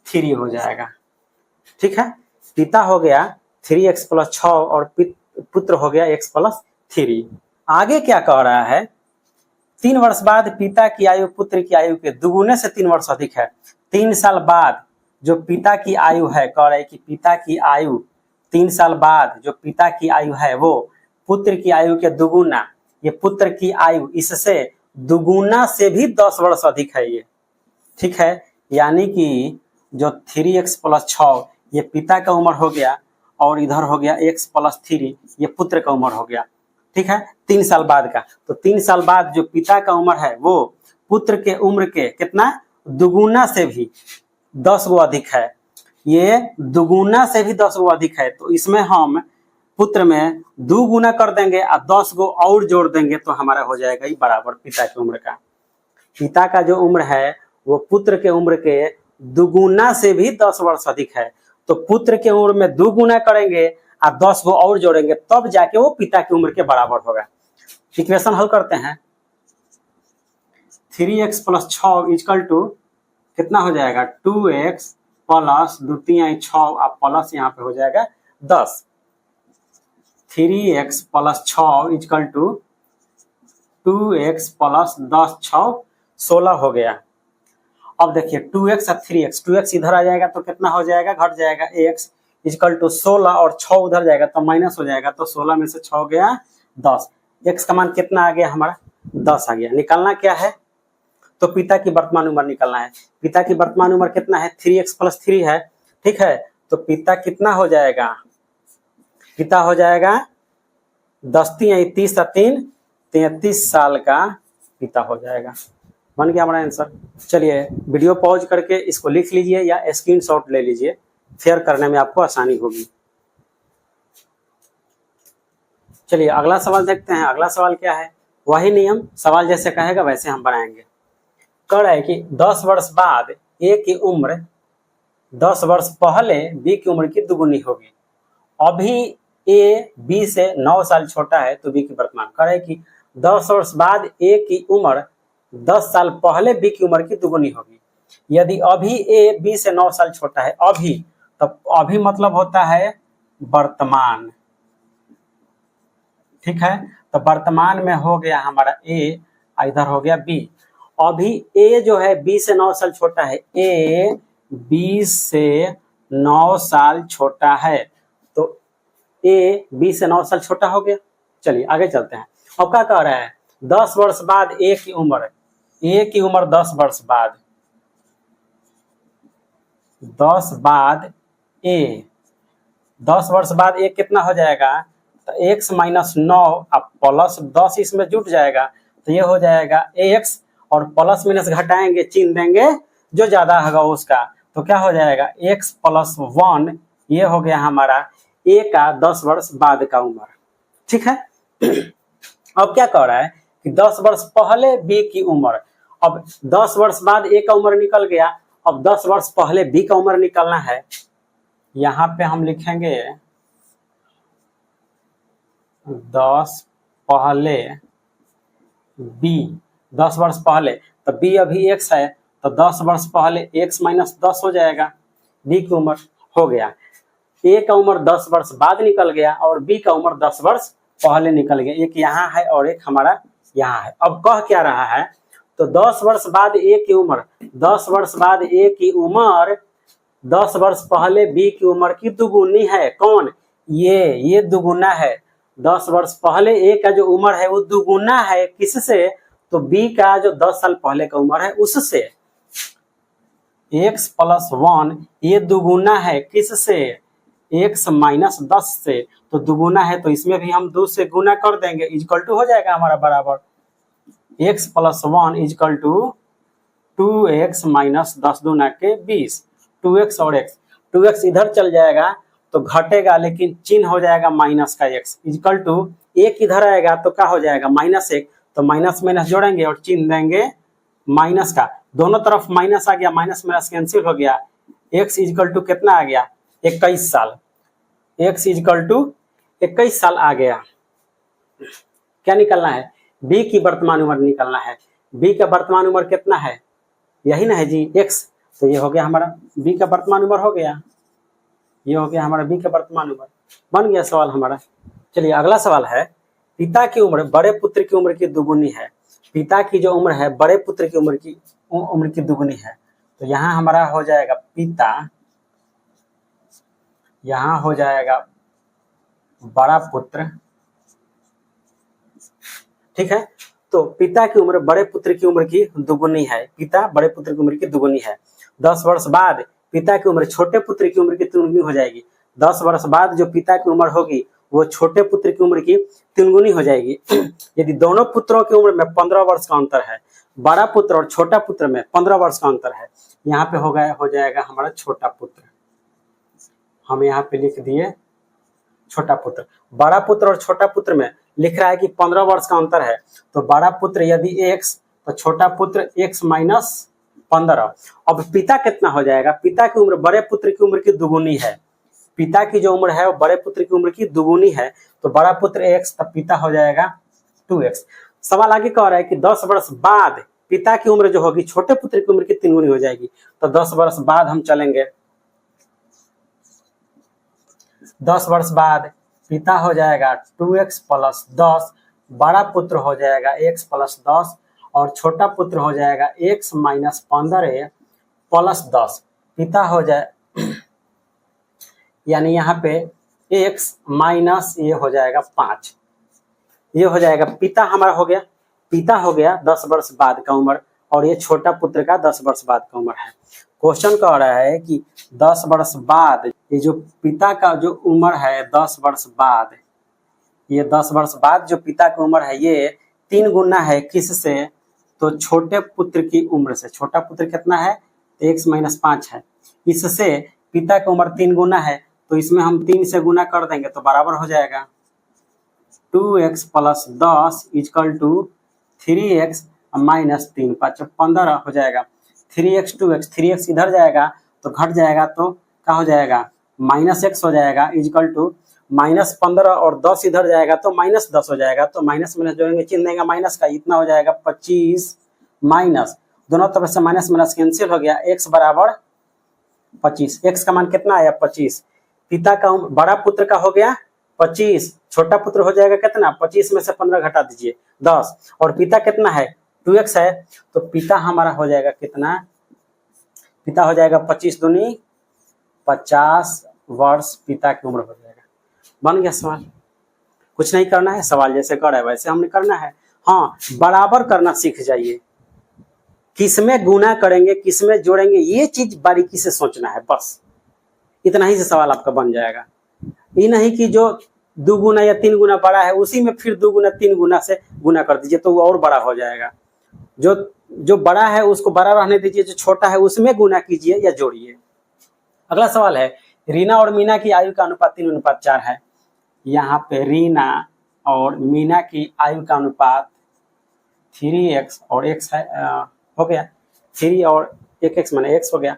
3 हो जाएगा, ठीक है। पिता हो गया 3x + 6 और पुत्र हो गया x + 3। आगे क्या कह रहा है, 3 वर्ष बाद पिता की आयु पुत्र की आयु के 2 गुने से 3 वर्ष अधिक है। 3 साल बाद जो पिता की आयु है, कह रहा है कि पिता की आयु 3 साल बाद जो पिता की आयु है वो पुत्र की आयु के 2 गुना, ये पुत्र की आयु इससे 2 गुना से भी 10 वर्ष अधिक है ये, ठीक है। यानी कि जो 3x + 6 ये पिता का उम्र हो गया और इधर हो गया x + 3 ये पुत्र का उम्र हो गया, ठीक है, 3 साल बाद का। तो 3 साल बाद जो पिता का उम्र है वो पुत्र के उम्र के कितना 2 गुना से भी 10 गो अधिक है, ये 2 गुना से भी 10 गो अधिक है, तो इसमें हम पुत्र में 2 गुना कर देंगे और 10 गो और जोड़ देंगे, तो हमारा हो जाएगा ये बराबर पिता की उम्र का। पिता का जो उम्र है वो पुत्र के उम्र के 2 गुना से भी 10 वर्ष अधिक है, तो पुत्र के उम्र में 2 गुना करेंगे और 10 गो और जोड़ेंगे, तब जाके वो पिता की उम्र के बराबर होगा। इक्वेशन हल करते हैं, 3x + 6 = कितना हो जाएगा 2x + 2 × 6 और प्लस यहाँ पे हो जाएगा 10। 3x + 6 = 2x + 10 6 16 हो गया। अब देखिए 2x और 3x, 2x इधर आ जाएगा तो कितना हो जाएगा, घट जाएगा x, इक्वल टू 16 और 6 उधर जाएगा तो माइनस हो जाएगा, तो 16 में से 6 गया 10। x का मान कितना आ गया हमारा 10 आ गया। निकालना क्या है, तो पिता की वर्तमान उम्र निकालना है। पिता की वर्तमान उम्र कितना है 3x + 3 है, ठीक है। तो पिता कितना हो जाएगा, पिता हो जाएगा 10 × 30 = 3, 33 साल का पिता हो जाएगा। बन गया हमारा आंसर। चलिए वीडियो पॉज करके इसको लिख लीजिए या स्क्रीनशॉट ले लीजिए, शेयर करने में आपको आसानी होगी। चलिए अगला सवाल देखते हैं। अगला सवाल क्या है, वही नियम, सवाल जैसे कहेगा वैसे हम बनाएंगे। कह रहा है कि 10 वर्ष बाद ए की उम्र 10 वर्ष पहले बी की उम्र की दुगुनी होगी। अभी ए बी से 9 साल छोटा है तो बी की वर्तमान। कह रहा है कि 10 वर्ष बाद ए की उम्र 10 साल पहले बी की उम्र की दुगुनी होगी। यदि अभी ए बी से 9 साल छोटा है, अभी, तब अभी मतलब होता है वर्तमान, ठीक है। तो वर्तमान में हो गया हमारा ए, इधर हो गया बी। अभी ए जो है बी से 9 साल छोटा है, ए बी से 9 साल छोटा है, तो ए बी से 9 साल छोटा हो गया। चलिए आगे चलते हैं। अब क्या कह रहा है, 10 वर्ष बाद ए की उम्र, ए की उम्र 10 वर्ष बाद, 10 बाद ए, 10 वर्ष बाद ए कितना हो जाएगा, तो x - 9 अब प्लस 10 इसमें जुट जाएगा, तो ये हो जाएगा ax, और प्लस माइनस घटाएंगे, चिन्ह देंगे जो ज्यादा होगा उसका, तो क्या हो जाएगा x + 1, ये हो गया हमारा a का 10 वर्ष बाद का उम्र, ठीक है। अब क्या कह रहा है कि 10 वर्ष पहले b की उम्र, अब 10 वर्ष बाद a का उम्र निकल गया, अब 10 वर्ष पहले b का उम्र निकलना है। यहाँ पे हम लिखेंगे 10 पहले b, 10 वर्ष पहले, तो b अभी x है, तो 10 वर्ष पहले x - 10 हो जाएगा, b की उम्र हो गया। a का उम्र 10 वर्ष बाद निकल गया और b का उम्र 10 वर्ष पहले निकल गया। एक यहाँ है और एक हमारा यहाँ है। अब कह क्या रहा है, तो 10 वर्ष बाद a की उम्र, 10 वर्ष बाद a की उम्र 10 वर्ष पहले b की उम्र की दुगुनी है। कौन, ये दुगुना है। 10 वर्ष पहले a का जो उम्र है वो दुगुना है किससे, तो b का जो 10 साल पहले का उम्र है उससे। x + 1 ये दुगुना है किससे, x - 10 से, तो दुगुना है तो इसमें भी हम 2 से गुना कर देंगे, इक्वल टू हो जाएगा हमारा बराबर x + 1 = 2x - 10 दूना के 20, 2x और x, 2x इधर चल जाएगा तो घटेगा, लेकिन चिन्ह हो जाएगा माइनस का x, इक्वल टू एक इधर आएगा तो क्या हो जाएगा -1, तो माइनस माइनस जोड़ेंगे और चिन्ह देंगे माइनस का, दोनों तरफ माइनस आ गया, माइनस माइनस कैंसिल हो गया। x इक्वल टू कितना आ गया 21 साल, x इक्वल टू 21 साल आ गया। क्या निकलना है, b की वर्तमान उम्र निकलना है। b का वर्तमान उम्र कितना है, यही ना है जी x, तो ये हो गया हमारा b का वर्तमान उम्र हो गया, ये हो गया हमारा b का वर्तमान उम्र। बन गया सवाल हमारा। चलिए अगला सवाल है, पिता की उम्र बड़े पुत्र की उम्र की दुगुनी है। पिता की जो उम्र है बड़े पुत्र की उम्र की दुगुनी है, तो यहाँ हमारा हो जाएगा पिता, यहाँ हो जाएगा बड़ा पुत्र, ठीक है। तो पिता की उम्र बड़े पुत्र की उम्र की दुगुनी है, पिता बड़े पुत्र की उम्र की दुगुनी है। 10 वर्ष बाद पिता की उम्र छोटे पुत्र की उम्र की तिगुनी हो जाएगी। 10 वर्ष बाद जो पिता की उम्र होगी वो छोटे पुत्र की उम्र की तिगुनी हो जाएगी। यदि दोनों पुत्रों की उम्र में 15 वर्ष का अंतर है, बड़ा पुत्र और छोटा पुत्र में 15 वर्ष का अंतर है, यहाँ पे हो जाएगा हमारा छोटा पुत्र, हम यहाँ पे लिख दिए छोटा पुत्र। बड़ा पुत्र और छोटा पुत्र में लिख रहा है कि 15 वर्ष का अंतर है, तो बड़ा पुत्र यदि x तो छोटा पुत्र x - 15। अब पिता कितना हो जाएगा, पिता की उम्र बड़े पुत्र की उम्र की दुगुनी है, पिता की जो उम्र है वो बड़े पुत्र की उम्र की दुगुनी है, तो बड़ा पुत्र x तब पिता हो जाएगा 2x। सवाल आगे कह रहा है कि 10 वर्ष बाद पिता की उम्र जो होगी छोटे पुत्र की उम्र की तिगुनी हो जाएगी, तो 10 वर्ष बाद हम चलेंगे, 10 वर्ष बाद पिता हो जाएगा 2x + 10, बड़ा पुत्र हो जाएगा x + 10 और छोटा पुत्र हो जाएगा x - 15 + 10। पिता हो जाए यानी यहाँ पे x माइनस ये हो जाएगा 5, ये हो जाएगा पिता हमारा हो गया, पिता हो गया 10 वर्ष बाद का उम्र, और ये छोटा पुत्र का 10 वर्ष बाद का उम्र है। क्वेश्चन कह रहा है कि 10 वर्ष बाद ये जो पिता का जो उम्र है 10 वर्ष बाद, ये 10 वर्ष बाद जो पिता की उम्र है ये 3 गुना है किससे, तो छोटे पुत्र की उम्र से। छोटा पुत्र कितना है, x माइनस 5 है, इससे पिता की उम्र 3 गुना है, तो इसमें हम 3 से गुना कर देंगे तो बराबर हो जाएगा 2x plus 10 equal to 3x minus 3, 5 15 हो जाएगा। 3x 2x, 3x इधर जाएगा तो घट जाएगा, तो क्या हो जाएगा माइनस x हो जाएगा, इक्वल टू माइनस 15 और 10 इधर जाएगा तो माइनस 10 हो जाएगा, तो माइनस माइनस जोड़ेंगे चिन्ह देंगे माइनस का, इतना हो जाएगा 25 माइनस, दोनों तरफ से माइनस माइनस कैंसिल हो गया, x बराबर 25। x का मान कितना आया 25, पिता का बड़ा पुत्र का हो गया 25, छोटा पुत्र हो जाएगा कितना 25 में से 15 घटा दीजिए 10, और पिता कितना है 2x है, तो पिता हमारा हो जाएगा कितना, पिता हो जाएगा 25 दूनी 50 वर्ष पिता की उम्र हो जाएगा। बन गया सवाल, कुछ नहीं करना है, सवाल जैसे कर रहा है वैसे हमने करना है। हाँ, बराबर करना सीख जाइए, किसमें गुना करेंगे किसमें जोड़ेंगे ये चीज बारीकी से सोचना है, बस इतना ही से सवाल आपका बन जाएगा। ये नहीं कि जो 2 गुना या 3 गुना बड़ा है उसी में फिर 2 गुना 3 गुना से गुना कर दीजिए तो वो और बड़ा हो जाएगा। जो बड़ा है उसको बड़ा रहने दीजिए, जो छोटा है उसमें गुना कीजिए या जोड़िए। अगला सवाल है, रीना और मीना की आयु का अनुपात 3:4 है। यहाँ पे रीना और मीना की आयु का अनुपात 3x और x है, हो गया 3 और 1x माने x हो गया।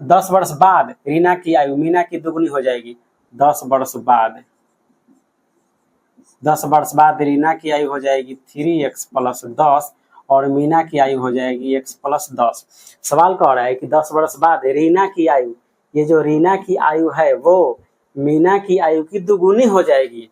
10 वर्ष बाद रीना की आयु मीना की दुगुनी हो जाएगी। 10 वर्ष बाद रीना की आयु हो जाएगी 3x प्लस 10 और मीना की आयु हो जाएगी x प्लस 10। सवाल कह रहा है कि 10 वर्ष बाद रीना की आयु, ये जो रीना की आयु है वो मीना की आयु की दुगुनी हो जाएगी।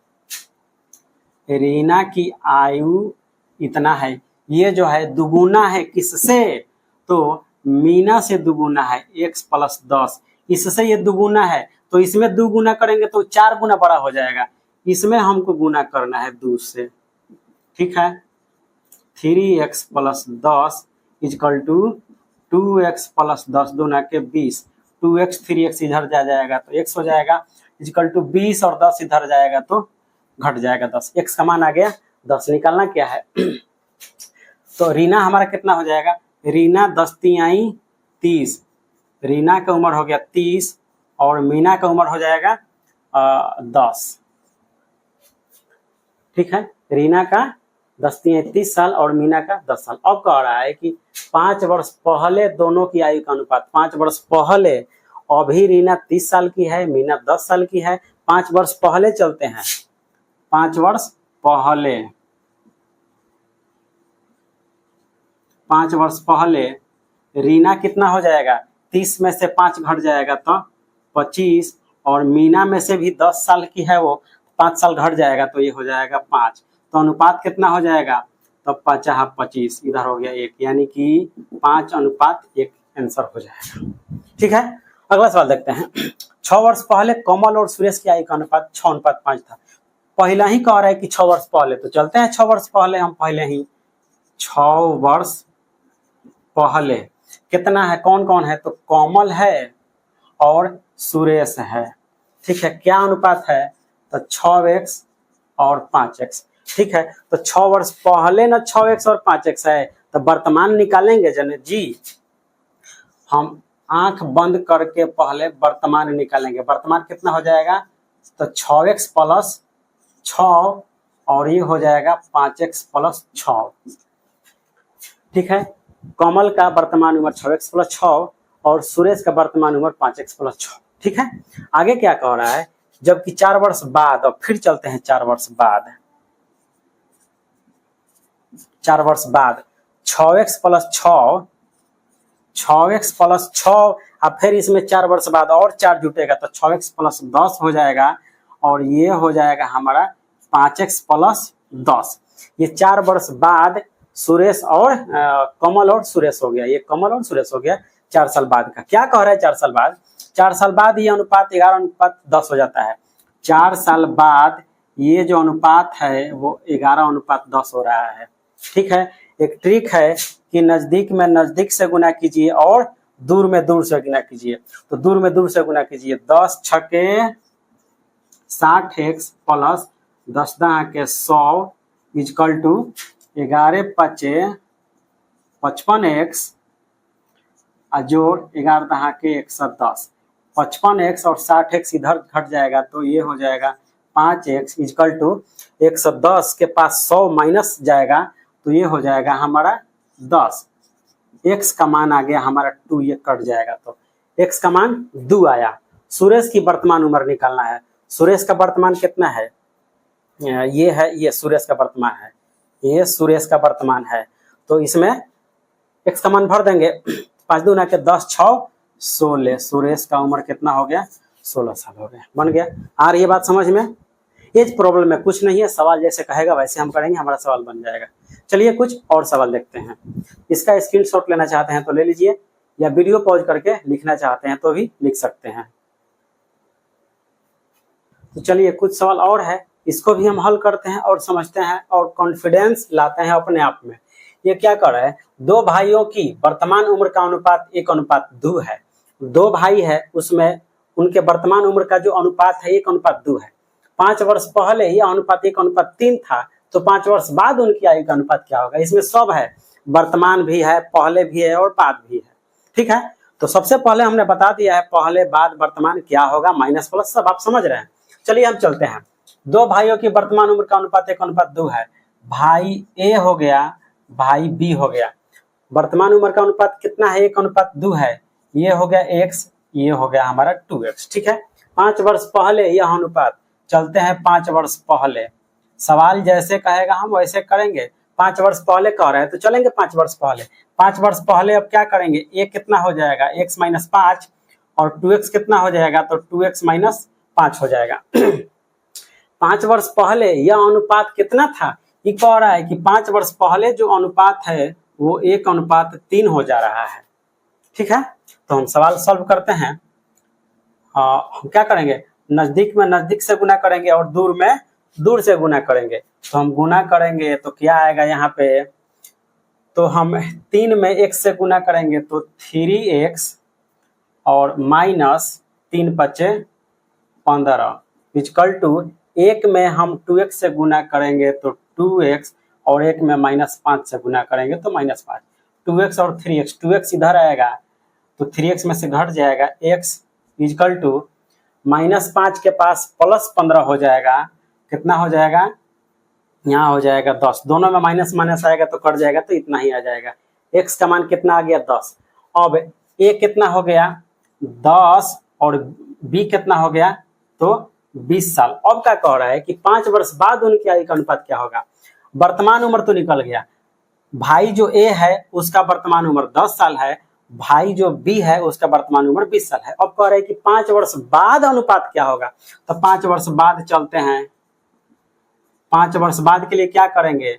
रीना की आयु इतना है, ये जो है दुगुना है किससे, तो मीना से दुगुना है x प्लस 10, इससे ये दुगुना है तो इसमें 2 गुना करेंगे तो 4 गुना बड़ा हो जाएगा, इसमें हमको गुना करना है 2 से, ठीक है। 3x plus 10 equal to 2x plus 10 दूना के 20, 2x 3x इधर जा जाएगा तो x हो जाएगा, इक्वल टू 20 और 10 इधर जाएगा तो घट जाएगा 10। x का मान आ गया 10, निकालना क्या है तो रीना हमारा कितना हो जाएगा, रीना 10 तिहाई 30, रीना का उम्र हो गया 30 और मीना का उम्र हो जाएगा 10, ठीक है। रीना का 10 तिहाई 30 साल और मीना का 10 साल। अब कह रहा है कि 5 वर्ष पहले दोनों की आयु का अनुपात, 5 वर्ष पहले, अभी रीना 30 साल की है मीना 10 साल की है, 5 वर्ष पहले चलते हैं, 5 वर्ष पहले, 5 वर्ष पहले रीना कितना हो जाएगा, 30 में से 5 घट जाएगा तो 25, और मीना में से भी 10 साल की है वो 5 साल घट जाएगा तो ये हो जाएगा 5, तो अनुपात कितना हो जाएगा, तो 5×25 इधर हो गया 1, यानी कि 5:1 आंसर हो जाएगा, ठीक है। अगला सवाल देखते हैं। 6 वर्ष पहले कमल और सुरेश की आयु का अनुपात 6:5 था। पहला ही कह रहा है कि 6 वर्ष पहले, तो चलते हैं 6 वर्ष पहले, हम पहले ही 6 वर्ष पहले कितना है, कौन कौन है, तो कमल है और सुरेश है, ठीक है। क्या अनुपात है, तो 6x और 5x, ठीक है। तो 6 वर्ष पहले ना 6x और 5x है, तो वर्तमान निकालेंगे जने जी, हम आंख बंद करके पहले वर्तमान निकालेंगे। वर्तमान कितना हो जाएगा, तो 6x प्लस 6 और ये हो जाएगा 5x प्लस 6, ठीक है। कमल का वर्तमान उम्र 6x प्लस 6 और सुरेश का वर्तमान उम्र 5x प्लस 6, ठीक है। आगे क्या कह रहा है, जबकि 4 वर्ष बाद, और फिर चलते हैं 4 वर्ष बाद, 4 वर्ष बाद 6x प्लस 6, 6x प्लस 6, अब फिर इसमें 4 वर्ष बाद और 4 जुटेगा तो 6x प्लस 10 हो जाएगा, और ये हो जाएगा हमारा 5x प्लस 10। ये 4 वर्ष बाद सुरेश और कमल और सुरेश हो गया, ये कमल और सुरेश हो गया। 4 साल बाद का। क्या कह रहा है 4 साल बाद? 4 साल बाद ये अनुपात 11:10 हो जाता है। 4 साल बाद ये जो अनुपात है वो 11:10 हो रहा है। ठीक है, एक ट्रिक है कि नजदीक में नजदीक से गुना कीजिए और दूर में दूर से गुना कीजिए। तो दूर में दूर से गुना कीजिए। 10 छके 60x प्लस 10 दहा के 100 इजकल टू 11 पचे 55x जोड़ 11 दहा के 110। 55x और 60x इधर घट जाएगा तो ये हो जाएगा 5x इजकल टू 110 के पास 100 माइनस जाएगा तो ये हो जाएगा हमारा 10। x का मान आ गया हमारा 2, ये कट जाएगा तो x का मान 2 आया। सुरेश की वर्तमान उम्र निकालना है। सुरेश का वर्तमान कितना है? ये है, ये सुरेश का वर्तमान है, ये सुरेश का वर्तमान है। तो इसमें x का मान भर देंगे। 5 दूना के 10 6 16। सुरेश का उम्र कितना हो गया? 16 साल हो गया। बन गया। आ रही है बात समझ में? एज प्रॉब्लम में कुछ नहीं है, सवाल जैसे कहेगा वैसे हम करेंगे, हमारा सवाल बन जाएगा। चलिए कुछ और सवाल देखते हैं। इसका स्क्रीनशॉट लेना चाहते हैं तो ले लीजिए, या वीडियो पॉज करके लिखना चाहते हैं तो भी लिख सकते हैं। तो चलिए कुछ सवाल और है, इसको भी हम हल करते हैं और समझते हैं और कॉन्फिडेंस लाते हैं अपने आप में। ये क्या कर रहा है? 2 भाइयों की वर्तमान उम्र का अनुपात 1:2 है। 2 भाई है, उसमें उनके वर्तमान उम्र का जो अनुपात है 1:2 है। 5 वर्ष पहले यह अनुपात 1:3 था, तो 5 वर्ष बाद उनकी आयु का अनुपात क्या होगा? इसमें सब है, वर्तमान भी है, पहले भी है और बाद भी है। ठीक है, तो सबसे पहले हमने बता दिया है पहले बाद वर्तमान क्या होगा, माइनस प्लस सब आप समझ रहे हैं। चलिए हम चलते हैं। 2 भाइयों की वर्तमान उम्र का अनुपात 1:2 है। भाई ए हो गया, भाई बी हो गया। वर्तमान उम्र का अनुपात कितना है? 1:2 है। ये हो गया x, ये हो गया हमारा 2x। ठीक है, 5 वर्ष पहले यह अनुपात। चलते हैं 5 वर्ष पहले। सवाल जैसे कहेगा हम वैसे करेंगे। 5 वर्ष पहले कह रहे हैं तो चलेंगे 5 वर्ष पहले। 5 वर्ष पहले अब क्या करेंगे? a कितना हो जाएगा? x - 5 और 2x कितना हो जाएगा? तो 2x - 5 हो जाएगा। 5 वर्ष पहले यह अनुपात कितना था? ये कह रहा है कि 5 वर्ष पहले जो अनुपात है वो 1:3 हो जा रहा है। ठीक है, तो हम सवाल सॉल्व करते हैं। हम क्या करेंगे? नजदीक में नजदीक से गुना करेंगे और दूर में दूर से गुना करेंगे। तो हम गुना करेंगे तो क्या आएगा यहाँ पे? तो हम 3 में x से गुना करेंगे तो 3x और माइनस 3 पचे 15 इक्वल टू 1 में हम 2x से गुना करेंगे तो 2x और 1 में -5 से गुना करेंगे तो -5। 2x और 3x, 2x इधर आएगा तो 3x में से घट जाएगा। x इक्वल टू -5 के पास +15 हो जाएगा। कितना हो जाएगा? यहाँ हो जाएगा 10। दोनों में माइनस माइनस आएगा तो कट जाएगा, तो इतना ही आ जाएगा। x का मान कितना आ गया? 10। अब a कितना हो गया? 10 और b कितना हो गया? तो 20 साल। अब क्या कह रहा है कि 5 वर्ष बाद उनकी आयु का अनुपात क्या होगा? वर्तमान उम्र तो निकल गया। भाई जो a है उसका वर्तमान उम्र 10 साल है, भाई जो b है उसका वर्तमान उम्र 20 साल है। अब कह रहे हैं कि 5 वर्ष बाद अनुपात क्या होगा? तो 5 वर्ष बाद चलते हैं। 5 वर्ष बाद के लिए क्या करेंगे?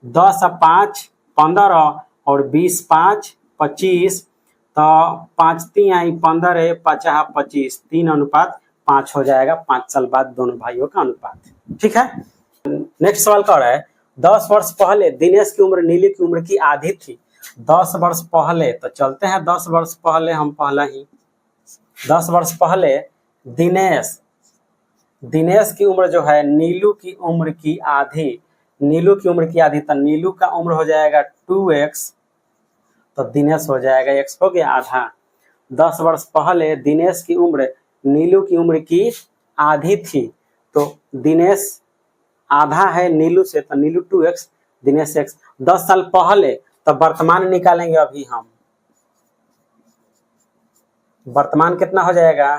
10 और 5 15 और 20 5 25, तो 5 3 आई 15 5 25, 3:5 हो जाएगा 5 साल बाद दोनों भाइयों का अनुपात। ठीक है, नेक्स्ट सवाल कह रहा है 10 वर्ष पहले दिनेश की उम्र नीलू की उम्र की आधी थी। 10 वर्ष पहले, तो चलते हैं 10 वर्ष पहले। हम पहला ही 10 वर्ष पहले दिनेश की उम्र जो है नीलू की उम्र की आधी, नीलू की उम्र की आधी, तो नीलू का उम्र हो जाएगा 2x, तो दिनेश हो जाएगा x हो गया आधा। 10 वर्ष पहले दिनेश की उम्र नीलू की उम्र की आधी थी, तो दिनेश आधा है नीलू से, तो नीलू 2x दिनेश x। 10 साल पहले, तो वर्तमान निकालेंगे अभी हम। वर्तमान कितना हो जाएगा?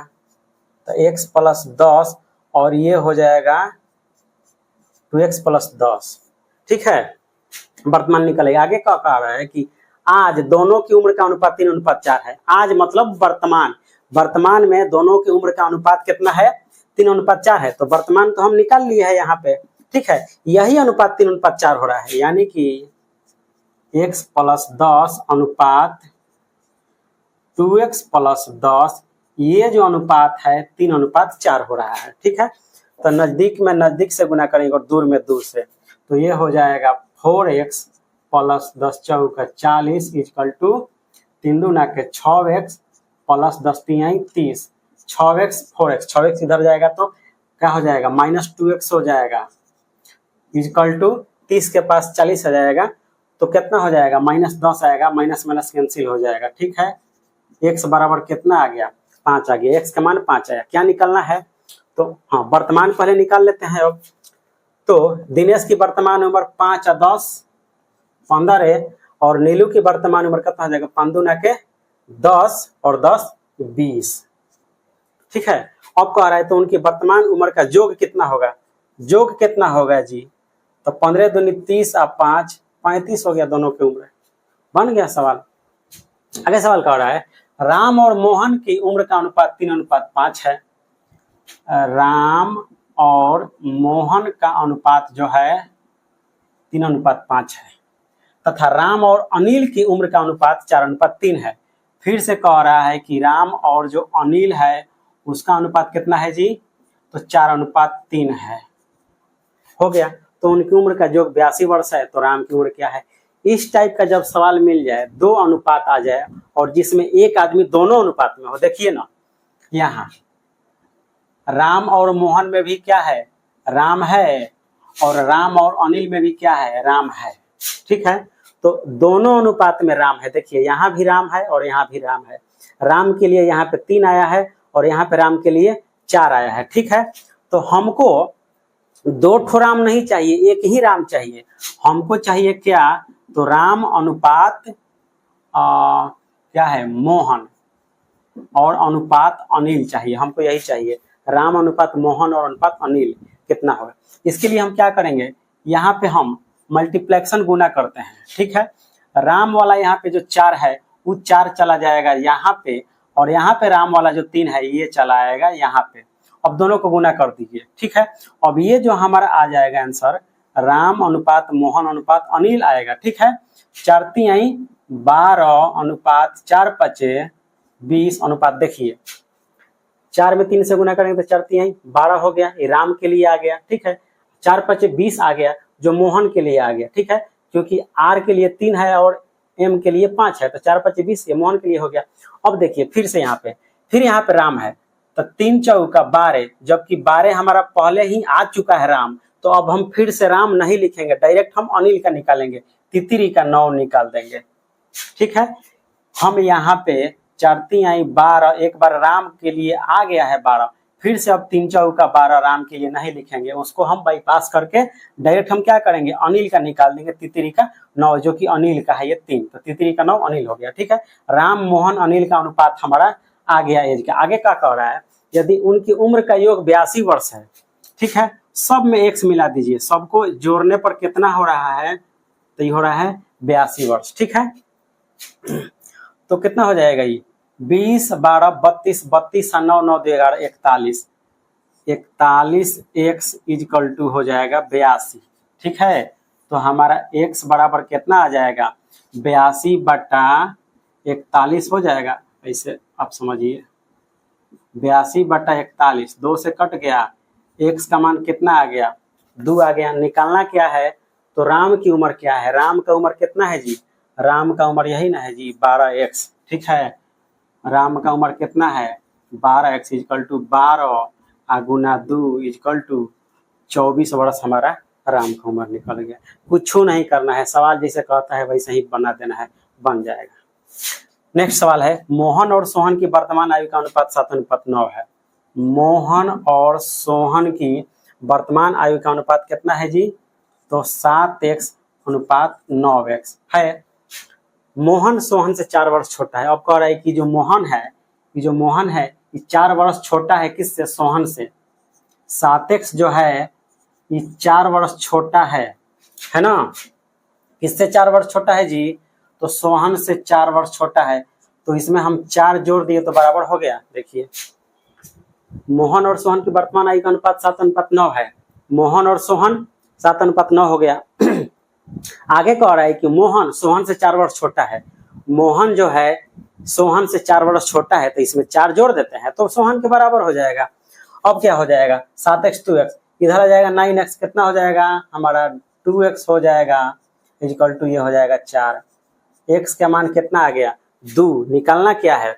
तो x + 10 और ये हो जाएगा 2x + 10। ठीक है, वर्तमान निकलेगा। आगे क्या कह रहा है कि आज दोनों की उम्र का अनुपात 3:4 है। आज मतलब वर्तमान, वर्तमान में दोनों की उम्र का अनुपात कितना है? 3:4 है। तो वर्तमान तो हम निकाल लिए है यहाँ पे। ठीक है, यही अनुपात 3:4 हो रहा है, यानी कि x + 10 अनुपात 2x प्लस 10, ये जो अनुपात है 3:4 हो रहा है। ठीक है, तो नजदीक में नजदीक से गुना करेंगे और दूर में दूर से, तो ये हो जाएगा 4x प्लस 10 चौका 40 इक्वल टू 3 दूना के 6x प्लस 10 तिहाई 30, 6x 4x, 6x इधर जाएगा तो क्या हो जाएगा -2x हो जाएगा इक्वल टू 30 के पास 40 आ जाएगा, तो कितना हो जाएगा -10 आएगा, माइनस माइनस कैंसिल हो जाएगा। ठीक है, x बराबर कितना आ गया 5 आ गया, x का मान 5 आया। क्या निकालना है, तो हाँ वर्तमान पहले निकाल लेते हैं। अब तो दिनेश की वर्तमान उम्र 5 और 10 15 है, और नीलू की वर्तमान उम्र कितना हो जाएगा 5 दूना के 10 और 10 20। ठीक है, अब कह रहा है तो उनकी वर्तमान उम्र का योग कितना होगा, योग कितना होगा जी, तो 15 दूनी 30 और 5 35 हो गया, दोनों की उम्र बन गया सवाल। आगे सवाल कह रहा है राम और मोहन की उम्र का अनुपात 3:5 है। राम और मोहन का अनुपात जो है 3:5 है, तथा राम और अनिल की उम्र का अनुपात 4:3 है। फिर से कह रहा है कि राम और जो अनिल है उसका अनुपात कितना है जी, तो 4:3 है। हो गया, तो उनकी उम्र का योग 82 वर्ष है, तो राम की उम्र क्या है। इस टाइप का जब सवाल मिल जाए, दो अनुपात आ जाए और जिसमें एक आदमी दोनों अनुपात में हो, देखिए ना यहाँ राम और मोहन में भी क्या है, राम है, और राम और अनिल में भी क्या है, राम है। ठीक है, तो दोनों अनुपात में राम है। देखिए यहाँ भी राम है और यहाँ भी राम है। राम के लिए यहाँ पे 3 आया है और यहाँ पे राम के लिए 4 आया है। ठीक है, तो हमको 2 ठो राम नहीं चाहिए, एक ही राम चाहिए। हमको चाहिए क्या, तो राम अनुपात क्या है मोहन, और अनुपात अनिल चाहिए, हमको यही चाहिए। राम अनुपात मोहन और अनुपात अनिल कितना होगा। इसके लिए हम क्या करेंगे, यहाँ पे हम मल्टीप्लेक्शन गुना करते हैं। ठीक है, राम वाला यहाँ पे जो 4 है वो 4 चला जाएगा यहाँ पे, और यहाँ पे राम वाला जो 3 है ये चला आएगा यहाँ पे। अब दोनों को गुना कर दीजिए। ठीक है, अब ये जो हमारा आ जाएगा आंसर राम अनुपात मोहन अनुपात अनिल आएगा। ठीक है, 4 तिहाई 12 अनुपात 4 पचे 20 अनुपात, देखिए 4 में 3 से गुना करेंगे तो 4 तिहाई 12 हो गया, ये राम के लिए आ गया। ठीक है, 4 पचे 20 आ गया जो मोहन के लिए आ गया। ठीक है, क्योंकि आर के लिए 3 है और एम के लिए 5 है, तो 4 पचे 20 ये मोहन के लिए हो गया। अब देखिए फिर से यहाँ पे, फिर यहाँ पे राम है, तो 3 चौका 12, जबकि 12 हमारा पहले ही आ चुका है राम, तो अब हम फिर से राम नहीं लिखेंगे, डायरेक्ट हम अनिल का निकालेंगे, तितरी का 9 निकाल देंगे। ठीक है, हम यहाँ पे 4 तिहाई 12, एक बार राम के लिए आ गया है 12, फिर से अब 3 चौका 12 राम के लिए नहीं लिखेंगे, उसको हम बाईपास करके डायरेक्ट हम क्या करेंगे अनिल का निकाल देंगे, तितरी का 9, जो कि अनिल का है ये 3, तो तितरी का 9 अनिल हो गया। ठीक है, राम मोहन अनिल का अनुपात हमारा आ गया एज का। आगे क्या कह रहा है, यदि उनकी उम्र का योग 82 वर्ष है। ठीक है, सब में x मिला दीजिए, सबको जोड़ने पर कितना हो रहा है, तो ये हो रहा है 82 वर्ष। ठीक है, तो कितना हो जाएगा ये 20 12 32 32 9 9 2 11 41 41 x इक्वल टू हो जाएगा 82। ठीक है, तो हमारा x बराबर कितना आ जाएगा 82 बटा 41 हो जाएगा। ऐसे आप समझिए 82 बटा 41, 2 से कट गया, x का मान कितना आ गया 2 आ गया। निकालना क्या है, तो राम की उम्र क्या है, राम का उम्र कितना है जी, राम का उम्र यही ना है जी 12x। ठीक है, राम का उम्र कितना है 12x इक्वल टू 12 गुना 2 इक्वल टू 24 वर्ष हमारा राम का उम्र निकल गया। कुछ नहीं करना है, सवाल जैसे कहता है वैसे ही बना देना है, बन जाएगा। नेक्स्ट सवाल है मोहन और सोहन की वर्तमान आयु का अनुपात 7:9 है। मोहन और सोहन की वर्तमान आयु का अनुपात कितना है जी, तो 7x अनुपात 9x है। मोहन सोहन से 4 वर्ष छोटा है। अब कह रहा है कि जो मोहन है ये 4 वर्ष छोटा है किससे, सोहन से। 7x जो है ये 4 वर्ष छोटा है ना, किससे 4 वर्ष छोटा है जी, तो सोहन से 4 वर्ष छोटा है। तो इसमें हम 4 जोड़ दिए तो बराबर हो गया। देखिए मोहन और सोहन की वर्तमान आयु का अनुपात 7:9 है, मोहन और सोहन 7:9 हो गया। आगे कह रहा है कि मोहन सोहन से 4 वर्ष छोटा है। मोहन जो है सोहन से 4 वर्ष छोटा है तो इसमें 4 जोड़ देते हैं तो सोहन के बराबर हो जाएगा। अब क्या हो जाएगा 7x 2x, इधर आ जाएगा 9x, कितना हो जाएगा हमारा 2x हो जाएगा, इक्वल टू ये हो जाएगा 4। x का मान कितना आ गया 2। निकालना क्या है,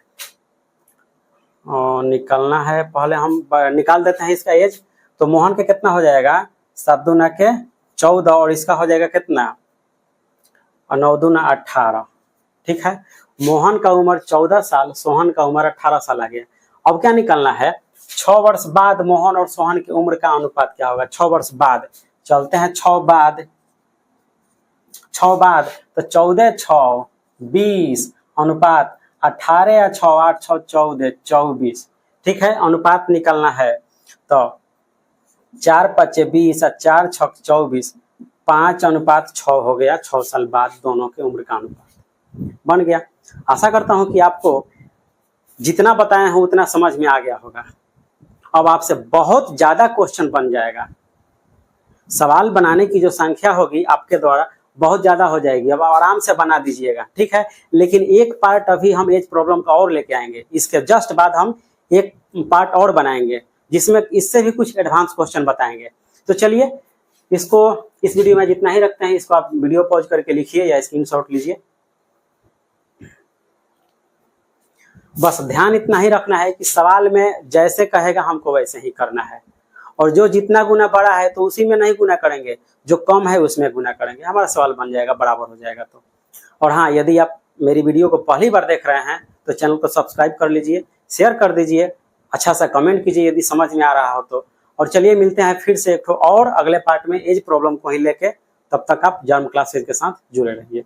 निकालना है, पहले हम निकाल देते हैं इसका एज। तो मोहन के कितना हो जाएगा 7 दूना के 14 और इसका हो जाएगा कितना 9 दूना 18। ठीक है, मोहन का उम्र 14 साल, सोहन का उम्र 18 साल आ गया। अब क्या निकालना है 6 वर्ष बाद मोहन और सोहन की उम्र का अनुपात क्या होगा। 6 वर्ष बाद चलते हैं, 6 बाद तो 14 6 20 अनुपात 18 या 6 8 6 14 24। ठीक है, अनुपात निकालना है तो 4 5 20 और 4 6 24, 5 अनुपात 6 हो गया। 6 साल बाद दोनों के उम्र का अनुपात बन गया। आशा करता हूं कि आपको जितना बताया हूं उतना समझ में आ गया होगा। अब आपसे बहुत ज्यादा क्वेश्चन बन जाएगा, सवाल बनाने की जो संख्या होगी आपके द्वारा बहुत ज्यादा हो जाएगी। अब आराम से बना दीजिएगा, ठीक है। लेकिन एक पार्ट अभी हम एज प्रॉब्लम का और लेके आएंगे, इसके जस्ट बाद हम एक पार्ट और बनाएंगे जिसमें इससे भी कुछ एडवांस क्वेश्चन बताएंगे। तो चलिए इसको इस वीडियो में जितना ही रखते हैं, इसको आप वीडियो पॉज करके लिखिए या स्क्रीनशॉट लीजिए। बस ध्यान इतना ही रखना है कि सवाल में जैसे कहेगा हमको वैसे ही करना है, और जो जितना गुना बड़ा है तो उसी में नहीं गुना करेंगे, जो कम है उसमें गुना करेंगे, हमारा सवाल बन जाएगा, बराबर हो जाएगा। तो और हाँ, यदि आप मेरी वीडियो को पहली बार देख रहे हैं तो चैनल को सब्सक्राइब कर लीजिए, शेयर कर दीजिए, अच्छा सा कमेंट कीजिए यदि समझ में आ रहा हो तो। और चलिए मिलते हैं फिर से एक और अगले पार्ट में एज प्रॉब्लम को ही लेके। तब तक आप जर्म क्लासेज के साथ जुड़े रहिए।